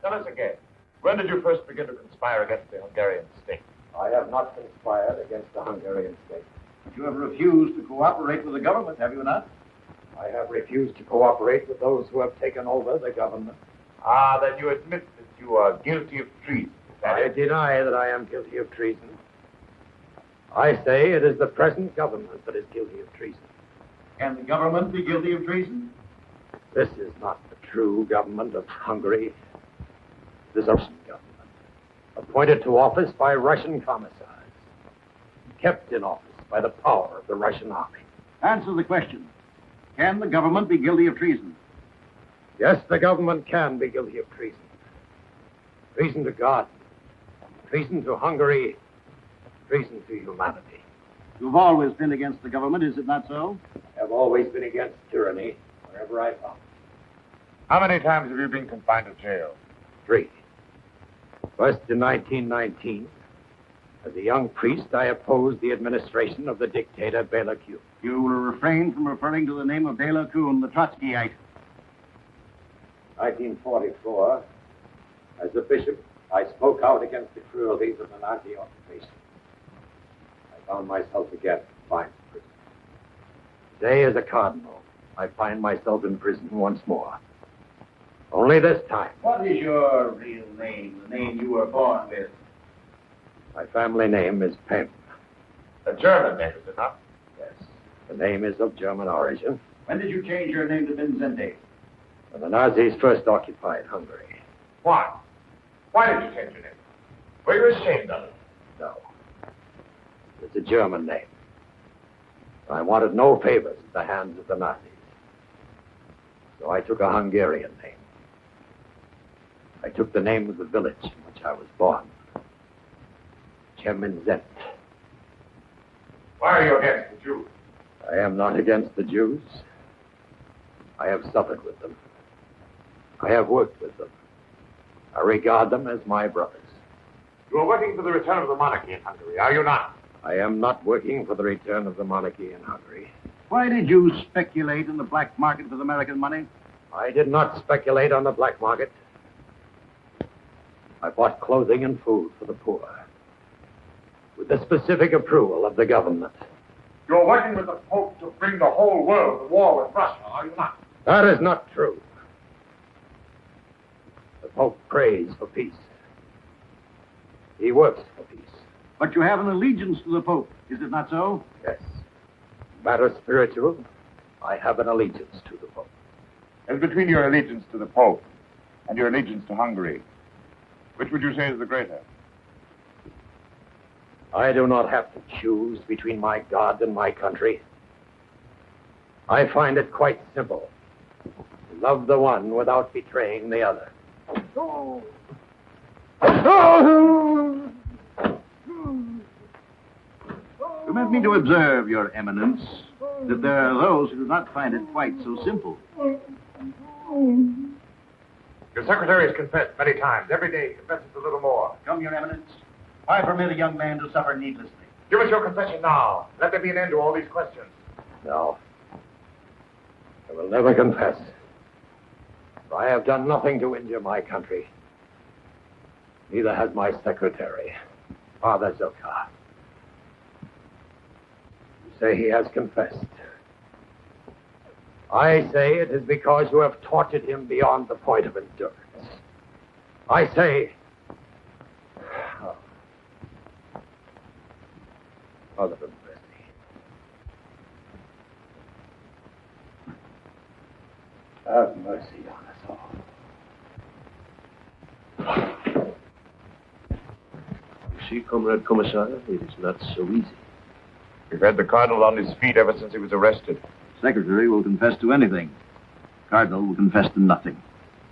Tell us again, when did you first begin to conspire against the Hungarian state? I have not conspired against the Hungarian state. You have refused to cooperate with the government, have you not? I have refused to cooperate with those who have taken over the government. Ah, then you admit that you are guilty of treason. I deny that I am guilty of treason. I say it is the present government that is guilty of treason. Can the government be guilty of treason? This is not the true government of Hungary. This is a Russian government, appointed to office by Russian commissars, kept in office by the power of the Russian army. Answer the question. Can the government be guilty of treason? Yes, the government can be guilty of treason. Treason to God, treason to Hungary, treason to humanity. You've always been against the government, is it not so? I've always been against tyranny wherever I found it. How many times have you been confined to jail? 3. First in 1919. As a young priest, I opposed the administration of the dictator Bela Kuhn. You will refrain from referring to the name of Bela Kuhn, the Trotskyite. 1944, as a bishop, I spoke out against the cruelties of the Nazi occupation. I found myself again confined to prison. Today, as a cardinal, I find myself in prison once more. Only this time. What is your real name, the name you were born with? My family name is Penn. A German name, is it not? Yes. The name is of German origin. When did you change your name to Mindszenty? When the Nazis first occupied Hungary. Why? Why did you change your name? Were you ashamed of it? No. It's a German name. I wanted no favors at the hands of the Nazis. So I took a Hungarian name. I took the name of the village in which I was born. Mindszenty. Why are you against the Jews? I am not against the Jews. I have suffered with them. I have worked with them. I regard them as my brothers. You are working for the return of the monarchy in Hungary, are you not? I am not working for the return of the monarchy in Hungary. Why did you speculate in the black market with American money? I did not speculate on the black market. I bought clothing and food for the poor, with the specific approval of the government. You're working with the Pope to bring the whole world to war with Russia, are you not? That is not true. The Pope prays for peace. He works for peace. But you have an allegiance to the Pope, is it not so? Yes. Matter spiritual, I have an allegiance to the Pope. As between your allegiance to the Pope and your allegiance to Hungary, which would you say is the greater? I do not have to choose between my God and my country. I find it quite simple. To love the one without betraying the other. Permit me to observe, Your Eminence, that there are those who do not find it quite so simple. Your secretary has confessed many times. Every day he confesses a little more. Come, Your Eminence. Why permit a young man to suffer needlessly? Give us your confession now. Let there be an end to all these questions. No. I will never confess. For I have done nothing to injure my country. Neither has my secretary, Father Zokar. You say he has confessed. I say it is because you have tortured him beyond the point of endurance. I say... Oh. Father of mercy. Have mercy on us all. You see, Comrade Commissar, it is not so easy. We've had the Cardinal on his feet ever since he was arrested. Secretary will confess to anything. Cardinal will confess to nothing.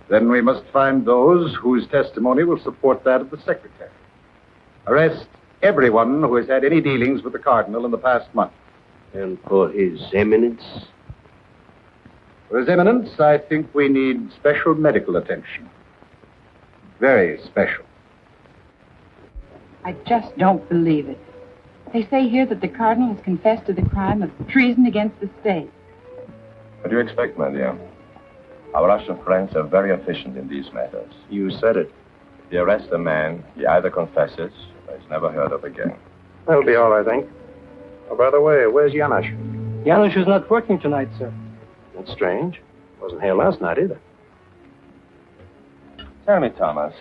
Then we must find those whose testimony will support that of the secretary. Arrest everyone who has had any dealings with the Cardinal in the past month. And for His Eminence? For His Eminence, I think we need special medical attention. Very special. I just don't believe it. They say here that the Cardinal has confessed to the crime of treason against the state. What do you expect, my dear? Our Russian friends are very efficient in these matters. You said it. If they arrest a man, he either confesses or is never heard of again. That'll be all, I think. Oh, by the way, where's Janusz? Janusz is not working tonight, sir. That's strange. Wasn't here last night either. Tell me, Thomas,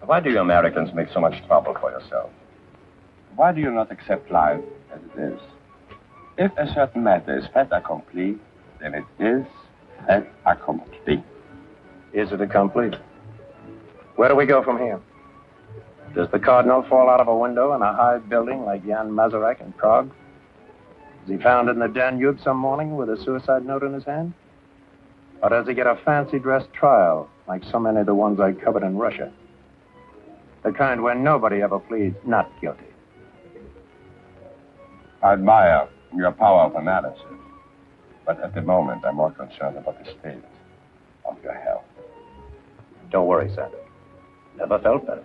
why do you Americans make so much trouble for yourself? Why do you not accept life as it is? If a certain matter is fait accompli, then it is fait accompli. Is it accompli? Where do we go from here? Does the Cardinal fall out of a window in a high building like Jan Mazurek in Prague? Is he found in the Danube some morning with a suicide note in his hand? Or does he get a fancy dress trial, like so many of the ones I covered in Russia? The kind where nobody ever pleads not guilty. I admire your power of analysis, but at the moment I'm more concerned about the state of your health. Don't worry, Santa. Never felt better.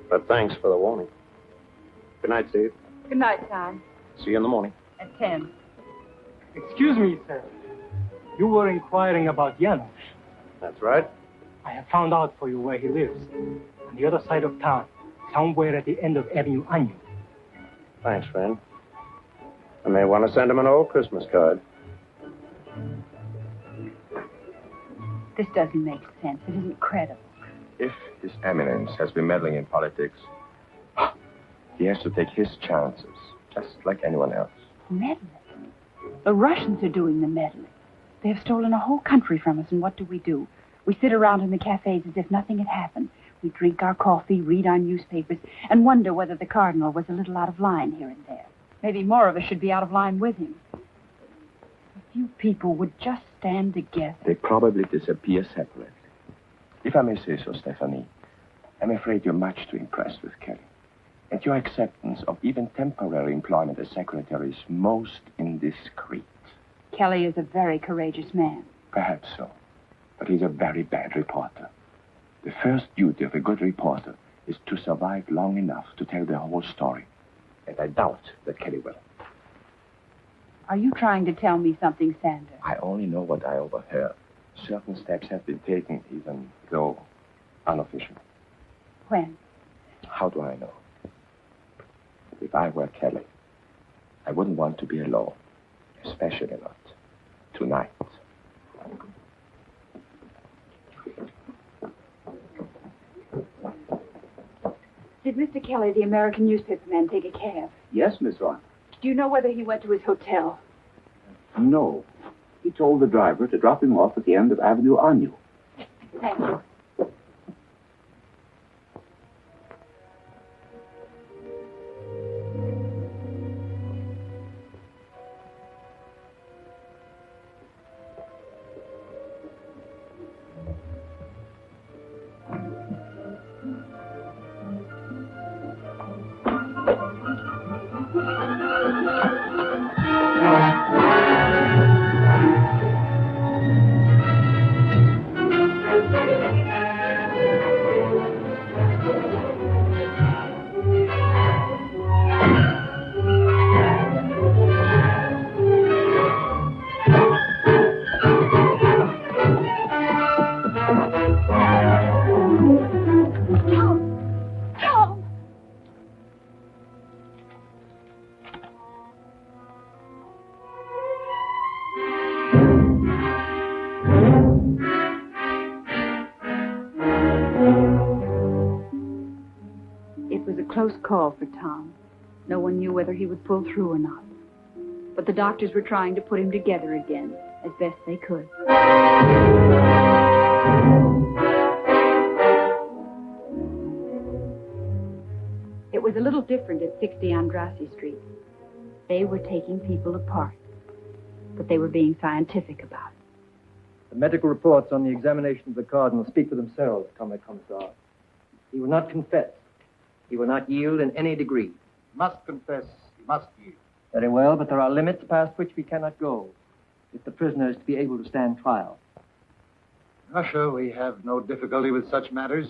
But thanks for the warning. Good night, Steve. Good night, Tom. See you in the morning. At 10. Excuse me, sir. You were inquiring about Janusz. That's right. I have found out for you where he lives. On the other side of town, somewhere at the end of Avenue Onion. Thanks, friend. I may want to send him an old Christmas card. This doesn't make sense. It isn't credible. If His Eminence has been meddling in politics, he has to take his chances, just like anyone else. Meddling? The Russians are doing the meddling. They have stolen a whole country from us, and what do? We sit around in the cafes as if nothing had happened. We drink our coffee, read our newspapers, and wonder whether the Cardinal was a little out of line here and there. Maybe more of us should be out of line with him. A few people would just stand together. They probably disappear separately. If I may say so, Stephanie, I'm afraid you're much too impressed with Kelly. And your acceptance of even temporary employment as secretary is most indiscreet. Kelly is a very courageous man. Perhaps so. But he's a very bad reporter. The first duty of a good reporter is to survive long enough to tell the whole story. And I doubt that Kelly will. Are you trying to tell me something, Sander? I only know what I overheard. Certain steps have been taken, even though unofficial. When? How do I know? If I were Kelly, I wouldn't want to be alone, especially not tonight. Did Mr. Kelly, the American newspaper man, take a cab? Yes, Miss Vaughn. Do you know whether he went to his hotel? No. He told the driver to drop him off at the end of Avenue Agnew. Thank you. Close call for Tom. No one knew whether he would pull through or not. But the doctors were trying to put him together again, as best they could. It was a little different at 60 Andrassy Street. They were taking people apart, but they were being scientific about it. The medical reports on the examination of the Cardinal speak for themselves, Comrade Commissar. He will not confess. He will not yield in any degree. Must confess, he must yield. Very well, but there are limits past which we cannot go if the prisoner is to be able to stand trial. In Russia, we have no difficulty with such matters.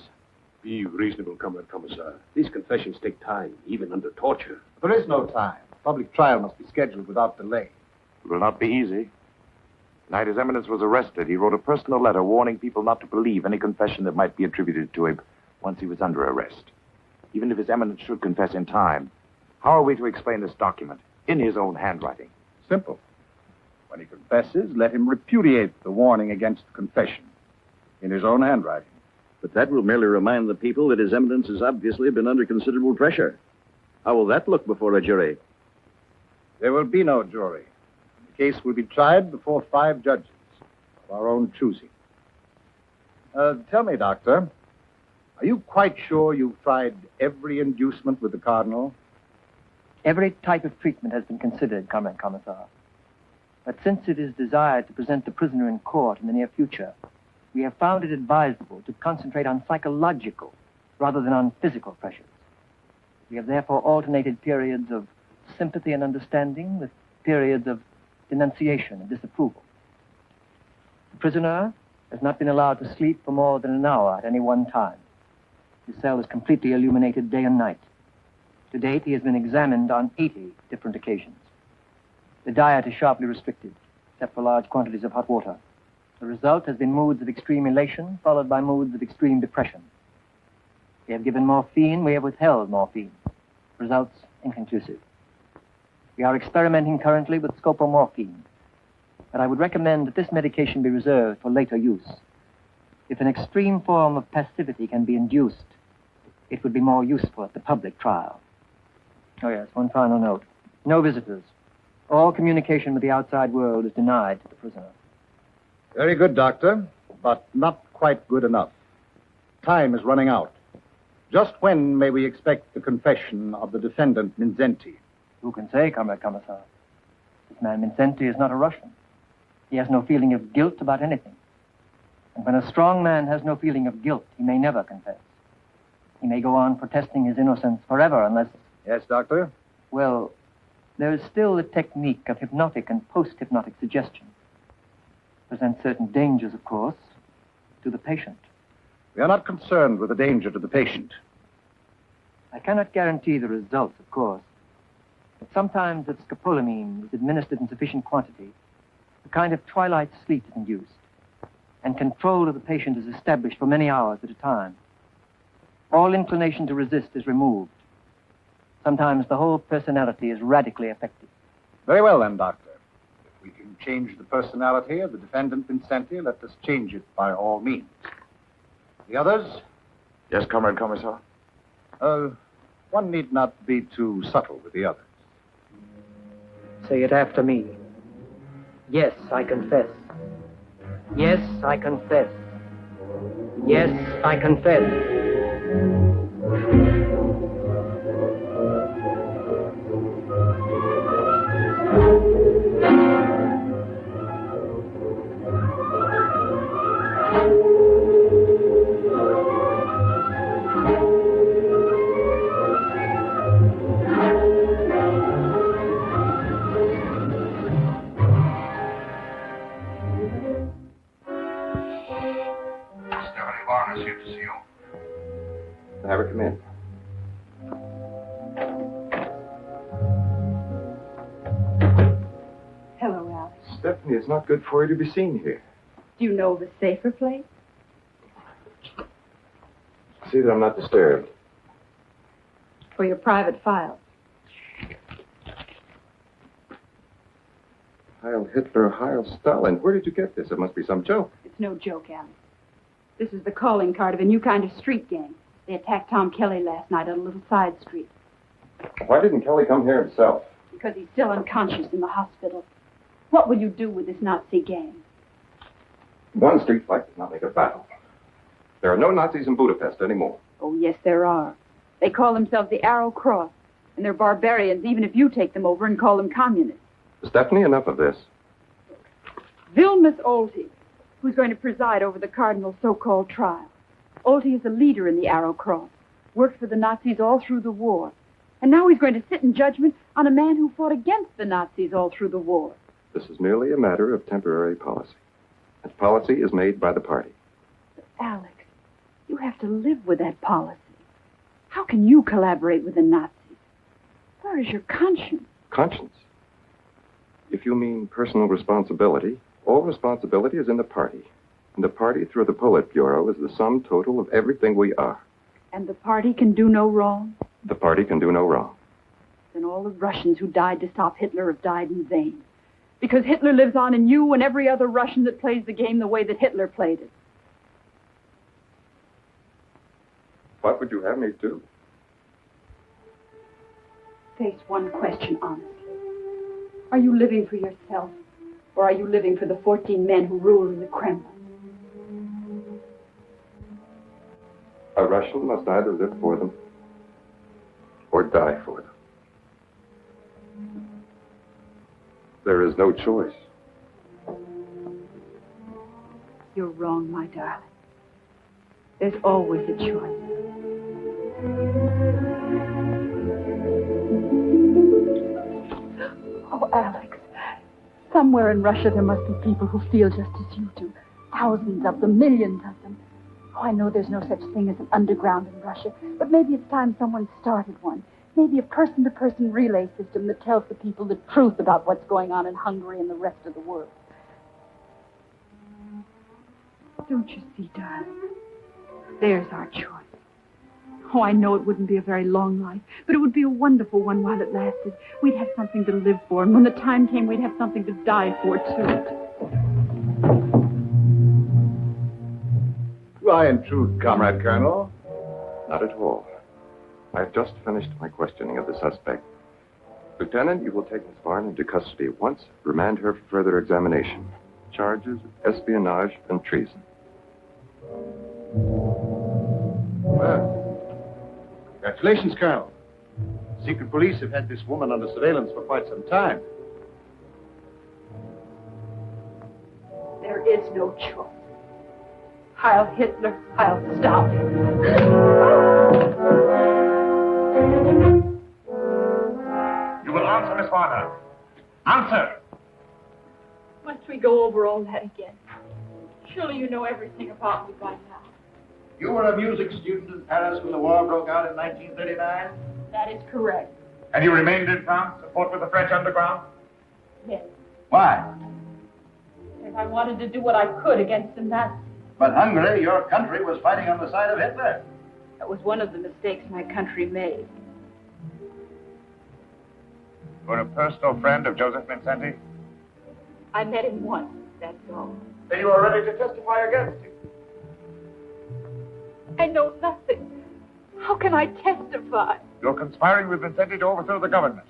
Be reasonable, Comrade Commissar. These confessions take time, even under torture. There is no time. Public trial must be scheduled without delay. It will not be easy. The night His Eminence was arrested, he wrote a personal letter warning people not to believe any confession that might be attributed to him once he was under arrest. Even if His Eminence should confess in time, how are we to explain this document in his own handwriting? Simple. When he confesses, let him repudiate the warning against confession in his own handwriting. But that will merely remind the people that His Eminence has obviously been under considerable pressure. How will that look before a jury? There will be no jury. The case will be tried before 5 judges of our own choosing. Tell me, Doctor, are you quite sure you've tried every inducement with the Cardinal? Every type of treatment has been considered, Comrade Commissar. But since it is desired to present the prisoner in court in the near future, we have found it advisable to concentrate on psychological rather than on physical pressures. We have therefore alternated periods of sympathy and understanding with periods of denunciation and disapproval. The prisoner has not been allowed to sleep for more than an hour at any one time. His cell is completely illuminated day and night. To date, he has been examined on 80 different occasions. The diet is sharply restricted, except for large quantities of hot water. The result has been moods of extreme elation, followed by moods of extreme depression. We have given morphine, we have withheld morphine. Results inconclusive. We are experimenting currently with scopomorphine, but I would recommend that this medication be reserved for later use. If an extreme form of passivity can be induced, it would be more useful at the public trial. Oh, yes, one final note. No visitors. All communication with the outside world is denied to the prisoner. Very good, Doctor, but not quite good enough. Time is running out. Just when may we expect the confession of the defendant, Mindszenty? Who can say, Comrade Commissar? This man Mindszenty is not a Russian. He has no feeling of guilt about anything. And when a strong man has no feeling of guilt, he may never confess. He may go on protesting his innocence forever unless... Yes, Doctor? Well, there is still the technique of hypnotic and post-hypnotic suggestion. Presents certain dangers, of course, to the patient. We are not concerned with the danger to the patient. I cannot guarantee the results, of course. But sometimes if scopolamine is administered in sufficient quantity, a kind of twilight sleep is induced, and control of the patient is established for many hours at a time. All inclination to resist is removed. Sometimes the whole personality is radically affected. Very well, then, Doctor. If we can change the personality of the defendant Mindszenty, let us change it by all means. The others? Yes, Comrade Commissar? One need not be too subtle with the others. Say it after me. Yes, I confess. Yes, I confess. Yes, I confess. Have her come in. Hello, Alex. Stephanie, it's not good for you to be seen here. Do you know of a safer place? See that I'm not disturbed. For your private files. Heil Hitler, Heil Stalin. Where did you get this? It must be some joke. It's no joke, Alex. This is the calling card of a new kind of street gang. They attacked Tom Kelly last night on a little side street. Why didn't Kelly come here himself? Because he's still unconscious in the hospital. What will you do with this Nazi gang? One street fight does not make a battle. There are no Nazis in Budapest anymore. Oh, yes, there are. They call themselves the Arrow Cross, and they're barbarians even if you take them over and call them communists. Stephanie, enough of this. Vilmos Olty, who's going to preside over the Cardinal's so-called trial. Olty is a leader in the Arrow Cross, worked for the Nazis all through the war. And now he's going to sit in judgment on a man who fought against the Nazis all through the war. This is merely a matter of temporary policy. And policy is made by the party. But Alex, you have to live with that policy. How can you collaborate with the Nazis? Where is your conscience? Conscience? If you mean personal responsibility, all responsibility is in the party. And the party, through the Politburo, is the sum total of everything we are. And the party can do no wrong? The party can do no wrong. Then all the Russians who died to stop Hitler have died in vain. Because Hitler lives on in you and every other Russian that plays the game the way that Hitler played it. What would you have me do? Face one question honestly. Are you living for yourself, or are you living for the 14 men who rule in the Kremlin? A Russian must either live for them or die for them. There is no choice. You're wrong, my darling. There's always a choice. Oh, Alex. Somewhere in Russia there must be people who feel just as you do. Thousands of them, millions of them. Oh, I know there's no such thing as an underground in Russia, but maybe it's time someone started one. Maybe a person-to-person relay system that tells the people the truth about what's going on in Hungary and the rest of the world. Don't you see, darling? There's our choice. Oh, I know it wouldn't be a very long life, but it would be a wonderful one while it lasted. We'd have something to live for, and when the time came, we'd have something to die for, too. Do I intrude, Comrade Colonel? Not at all. I've just finished my questioning of the suspect. Lieutenant, you will take Miss Varn into custody at once. Remand her for further examination. Charges of espionage and treason. Well, congratulations, Colonel. Secret police have had this woman under surveillance for quite some time. There is no choice. Heil Hitler, Heil Stalin. You will answer, Miss Warner. Answer! Must we go over all that again? Surely you know everything about me by now. You were a music student in Paris when the war broke out in 1939? That is correct. And you remained in France to support with the French underground? Yes. Why? If I wanted to do what I could against the Nazis. But Hungary, your country, was fighting on the side of Hitler. That was one of the mistakes my country made. You were a personal friend of Josef Mindszenty? I met him once, that's all. Then you are ready to testify against him? I know nothing. How can I testify? You're conspiring with Mindszenty to overthrow the government.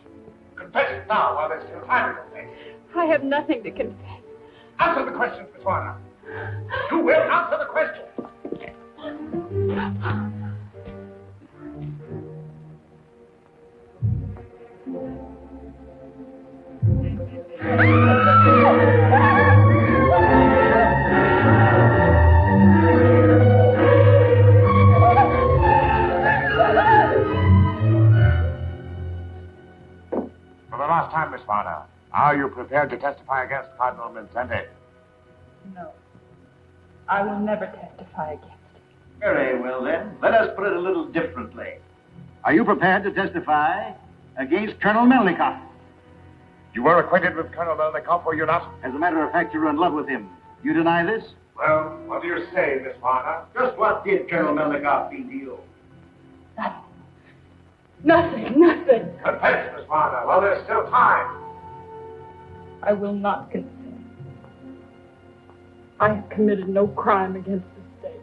Confess it now while there's still time to confess. I have nothing to confess. Answer the question, Miss Warner. You will answer the question. For the last time, Miss Warner, are you prepared to testify against Cardinal Mindszenty? No. I will never testify against him. Very well, then. Let us put it a little differently. Are you prepared to testify against Colonel Melnikov? You were acquainted with Colonel Melnikov, were you not? As a matter of fact, you were in love with him. You deny this? Well, what do you say, Miss Warner? Just what did Colonel Melnikov mean to you? Nothing. Confess, Miss Warner, while there's still time. I will not confess. I have committed no crime against the state.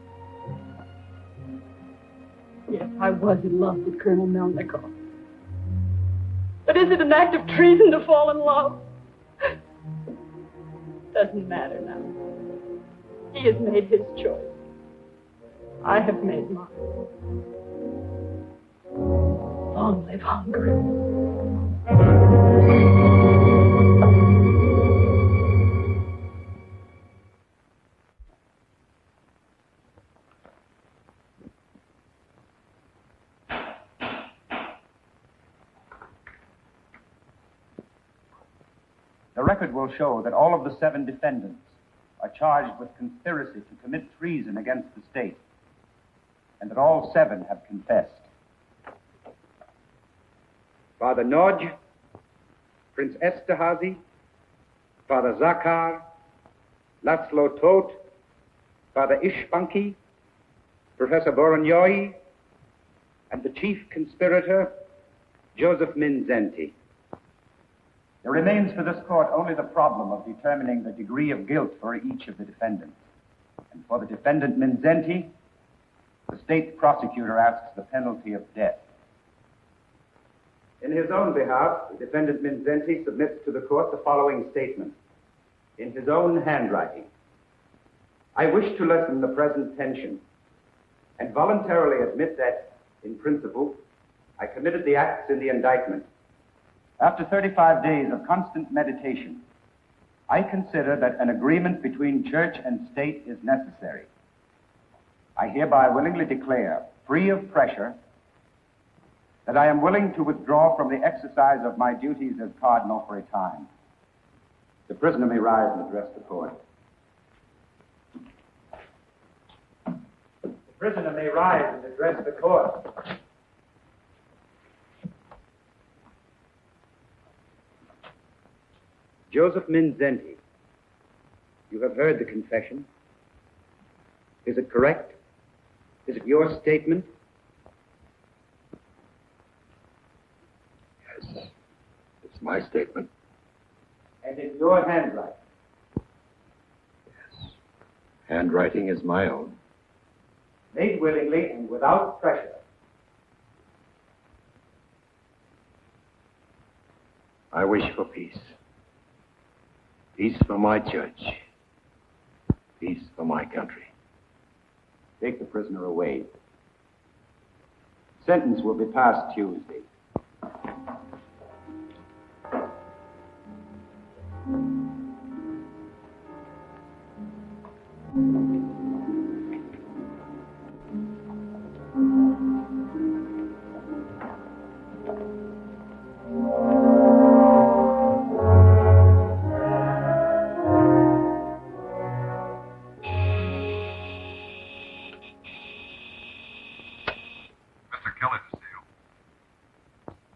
Yes, I was in love with Colonel Melnikov. But is it an act of treason to fall in love? Doesn't matter now. He has made his choice. I have made mine. Long live Hungary. The record will show that all of the 7 defendants are charged with conspiracy to commit treason against the state, and that all 7 have confessed. Father Nodge, Prince Esterhazy, Father Zakar, Laszlo Todt, Father Ishbanki, Professor Voronoi, and the chief conspirator, Josef Mindszenty. There remains for this court only the problem of determining the degree of guilt for each of the defendants. And for the defendant Mindszenty, the state prosecutor asks the penalty of death. In his own behalf, the defendant Mindszenty submits to the court the following statement. In his own handwriting, I wish to lessen the present tension and voluntarily admit that, in principle, I committed the acts in the indictment. After 35 days of constant meditation, I consider that an agreement between church and state is necessary. I hereby willingly declare, free of pressure, that I am willing to withdraw from the exercise of my duties as cardinal for a time. The prisoner may rise and address the court. The prisoner may rise and address the court. Josef Mindszenty, you have heard the confession. Is it correct? Is it your statement? Yes, it's my statement. And in your handwriting? Yes. Handwriting is my own. Made willingly and without pressure. I wish for peace. Peace for my church. Peace for my country. Take the prisoner away. Sentence will be passed Tuesday.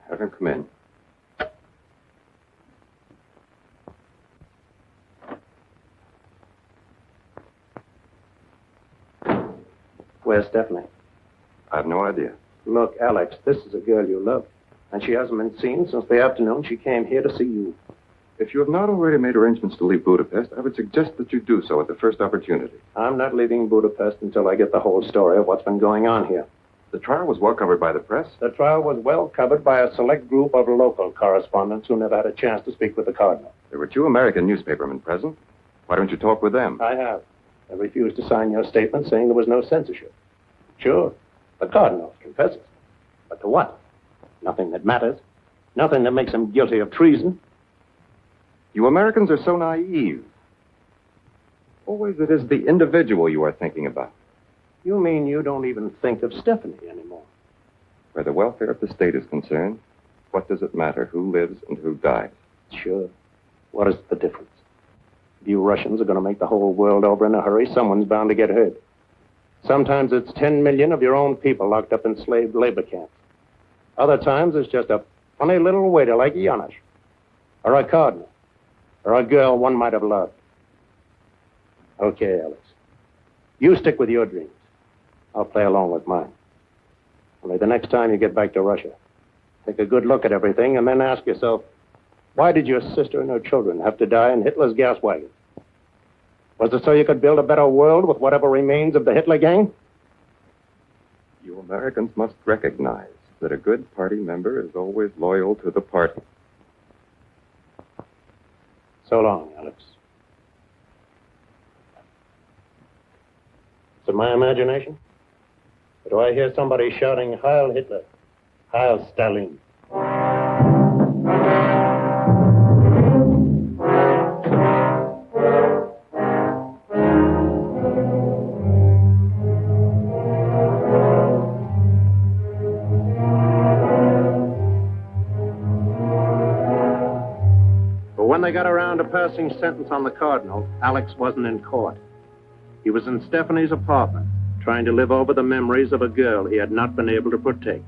Have him come in. Where's Stephanie? I have no idea. Look, Alex, this is a girl you love. And she hasn't been seen since the afternoon she came here to see you. If you have not already made arrangements to leave Budapest, I would suggest that you do so at the first opportunity. I'm not leaving Budapest until I get the whole story of what's been going on here. The trial was well covered by the press. The trial was well covered by a select group of local correspondents who never had a chance to speak with the Cardinal. There were 2 American newspapermen present. Why don't you talk with them? I have. They refused to sign your statement saying there was no censorship. Sure, the Cardinal confesses. But to what? Nothing that matters. Nothing that makes him guilty of treason. You Americans are so naive. Always it is the individual you are thinking about. You mean you don't even think of Stephanie anymore? Where the welfare of the state is concerned, what does it matter who lives and who dies? Sure. What is the difference? If you Russians are going to make the whole world over in a hurry, someone's bound to get hurt. Sometimes it's 10 million of your own people locked up in slave labor camps. Other times it's just a funny little waiter like Janusz, or a cardinal, or a girl one might have loved. Okay, Alex. You stick with your dreams. I'll play along with mine. Only the next time you get back to Russia, take a good look at everything and then ask yourself, why did your sister and her children have to die in Hitler's gas wagon? Was it so you could build a better world with whatever remains of the Hitler gang? You Americans must recognize that a good party member is always loyal to the party. So long, Alex. Is it my imagination? Or do I hear somebody shouting, Heil Hitler, Heil Stalin? But when they got around to passing sentence on the Cardinal, Alex wasn't in court. He was in Stephanie's apartment, trying to live over the memories of a girl he had not been able to protect.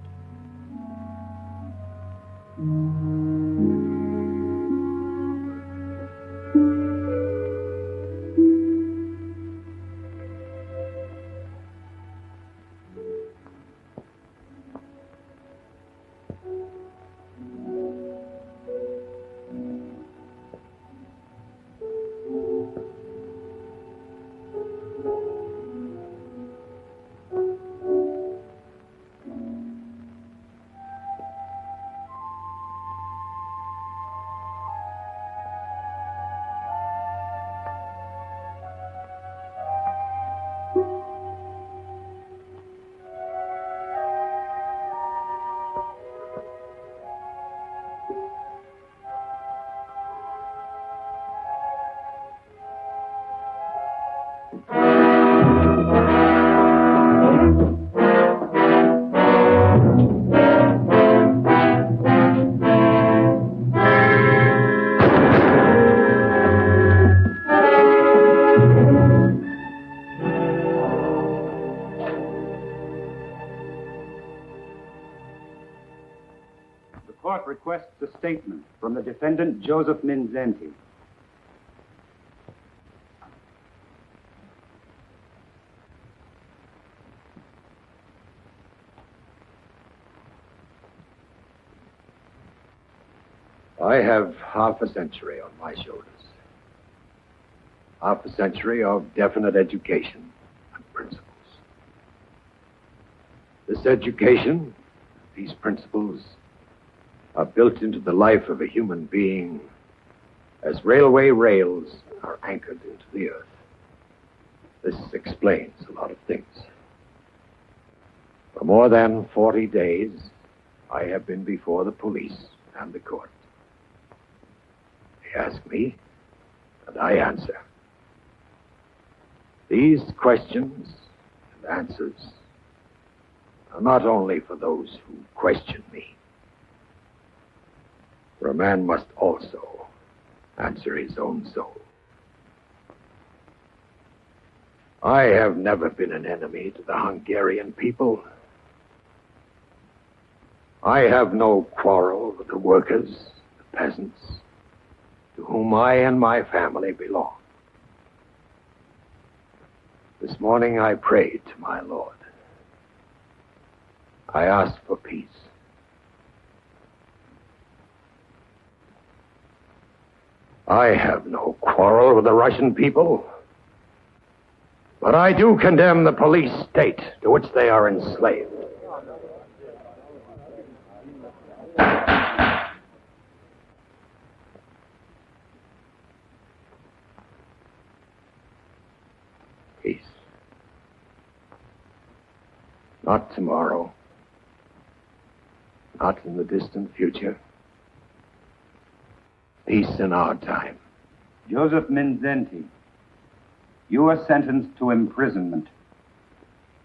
Requests a statement from the defendant, Josef Mindszenty. I have half a century on my shoulders. Half a century of definite education and principles. This education, these principles, are built into the life of a human being as railway rails are anchored into the earth. This explains a lot of things. For more than 40 days, I have been before the police and the court. They ask me, and I answer. These questions and answers are not only for those who question me, for a man must also answer his own soul. I have never been an enemy to the Hungarian people. I have no quarrel with the workers, the peasants, to whom I and my family belong. This morning I prayed to my Lord. I asked for peace. I have no quarrel with the Russian people, but I do condemn the police state to which they are enslaved. Peace. Not tomorrow. Not in the distant future. Peace in our time. Josef Mindszenty, you are sentenced to imprisonment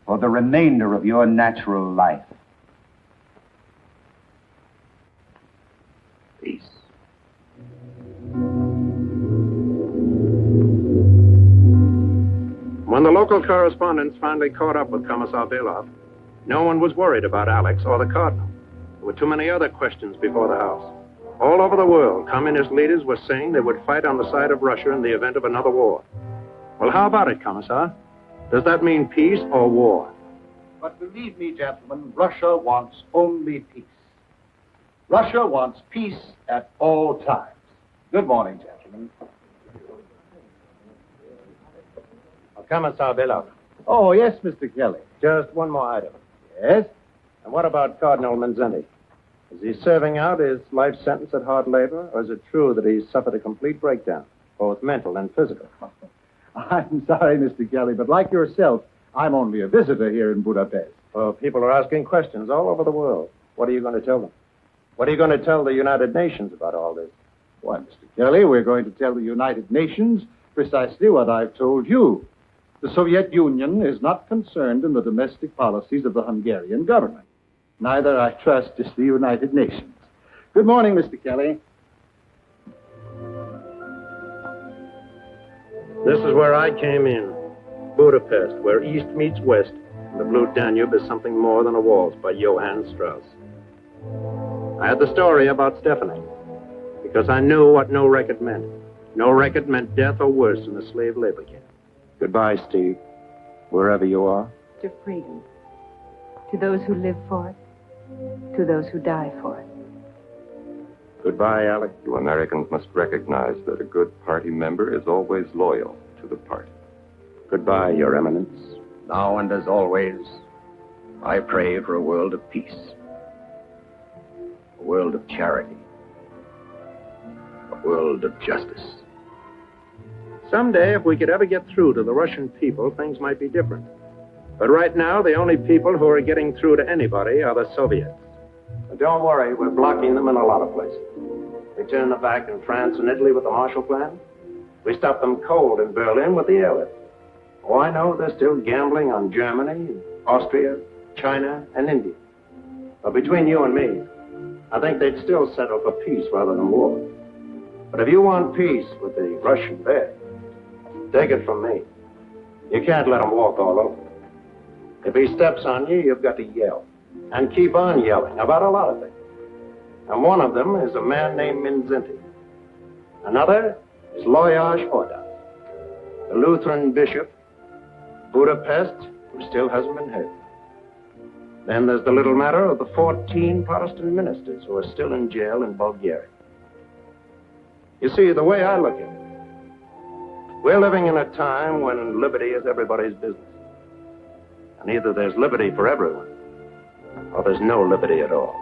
for the remainder of your natural life. Peace. When the local correspondents finally caught up with Commissar Belov, no one was worried about Alex or the Cardinal. There were too many other questions before the House. All over the world, communist leaders were saying they would fight on the side of Russia in the event of another war. Well, how about it, Commissar? Does that mean peace or war? But believe me, gentlemen, Russia wants only peace. Russia wants peace at all times. Good morning, gentlemen. Commissar Belov. Oh, yes, Mr. Kelly. Just one more item. Yes? And what about Cardinal Mindszenty? Is he serving out his life sentence at hard labor, or is it true that he's suffered a complete breakdown, both mental and physical? I'm sorry, Mr. Kelly, but like yourself, I'm only a visitor here in Budapest. Well, people are asking questions all over the world. What are you going to tell them? What are you going to tell the United Nations about all this? Why, Mr. Kelly, we're going to tell the United Nations precisely what I've told you. The Soviet Union is not concerned in the domestic policies of the Hungarian government. Neither, I trust, is the United Nations. Good morning, Mr. Kelly. This is where I came in. Budapest, where East meets West. And the Blue Danube is something more than a waltz by Johann Strauss. I had the story about Stephanie, because I knew what no record meant. No record meant death or worse in a slave labor camp. Goodbye, Steve, wherever you are. To freedom. To those who live for it. To those who die for it. Goodbye, Alec. You Americans must recognize that a good party member is always loyal to the party. Goodbye, Your Eminence. Now and as always, I pray for a world of peace. A world of charity. A world of justice. Someday, if we could ever get through to the Russian people, things might be different. But right now, the only people who are getting through to anybody are the Soviets. But don't worry, we're blocking them in a lot of places. We turned them back in France and Italy with the Marshall Plan. We stopped them cold in Berlin with the airlift. Oh, I know they're still gambling on Germany, Austria, China, and India. But between you and me, I think they'd still settle for peace rather than war. But if you want peace with the Russian bear, take it from me. You can't let him walk all over. If he steps on you, you've got to yell. And keep on yelling about a lot of things. And one of them is a man named Mindszenty. Another is Lajos Horda, the Lutheran bishop, Budapest, who still hasn't been heard. Then there's the little matter of the 14 Protestant ministers who are still in jail in Bulgaria. You see, the way I look at it, we're living in a time when liberty is everybody's business. And either there's liberty for everyone, or there's no liberty at all.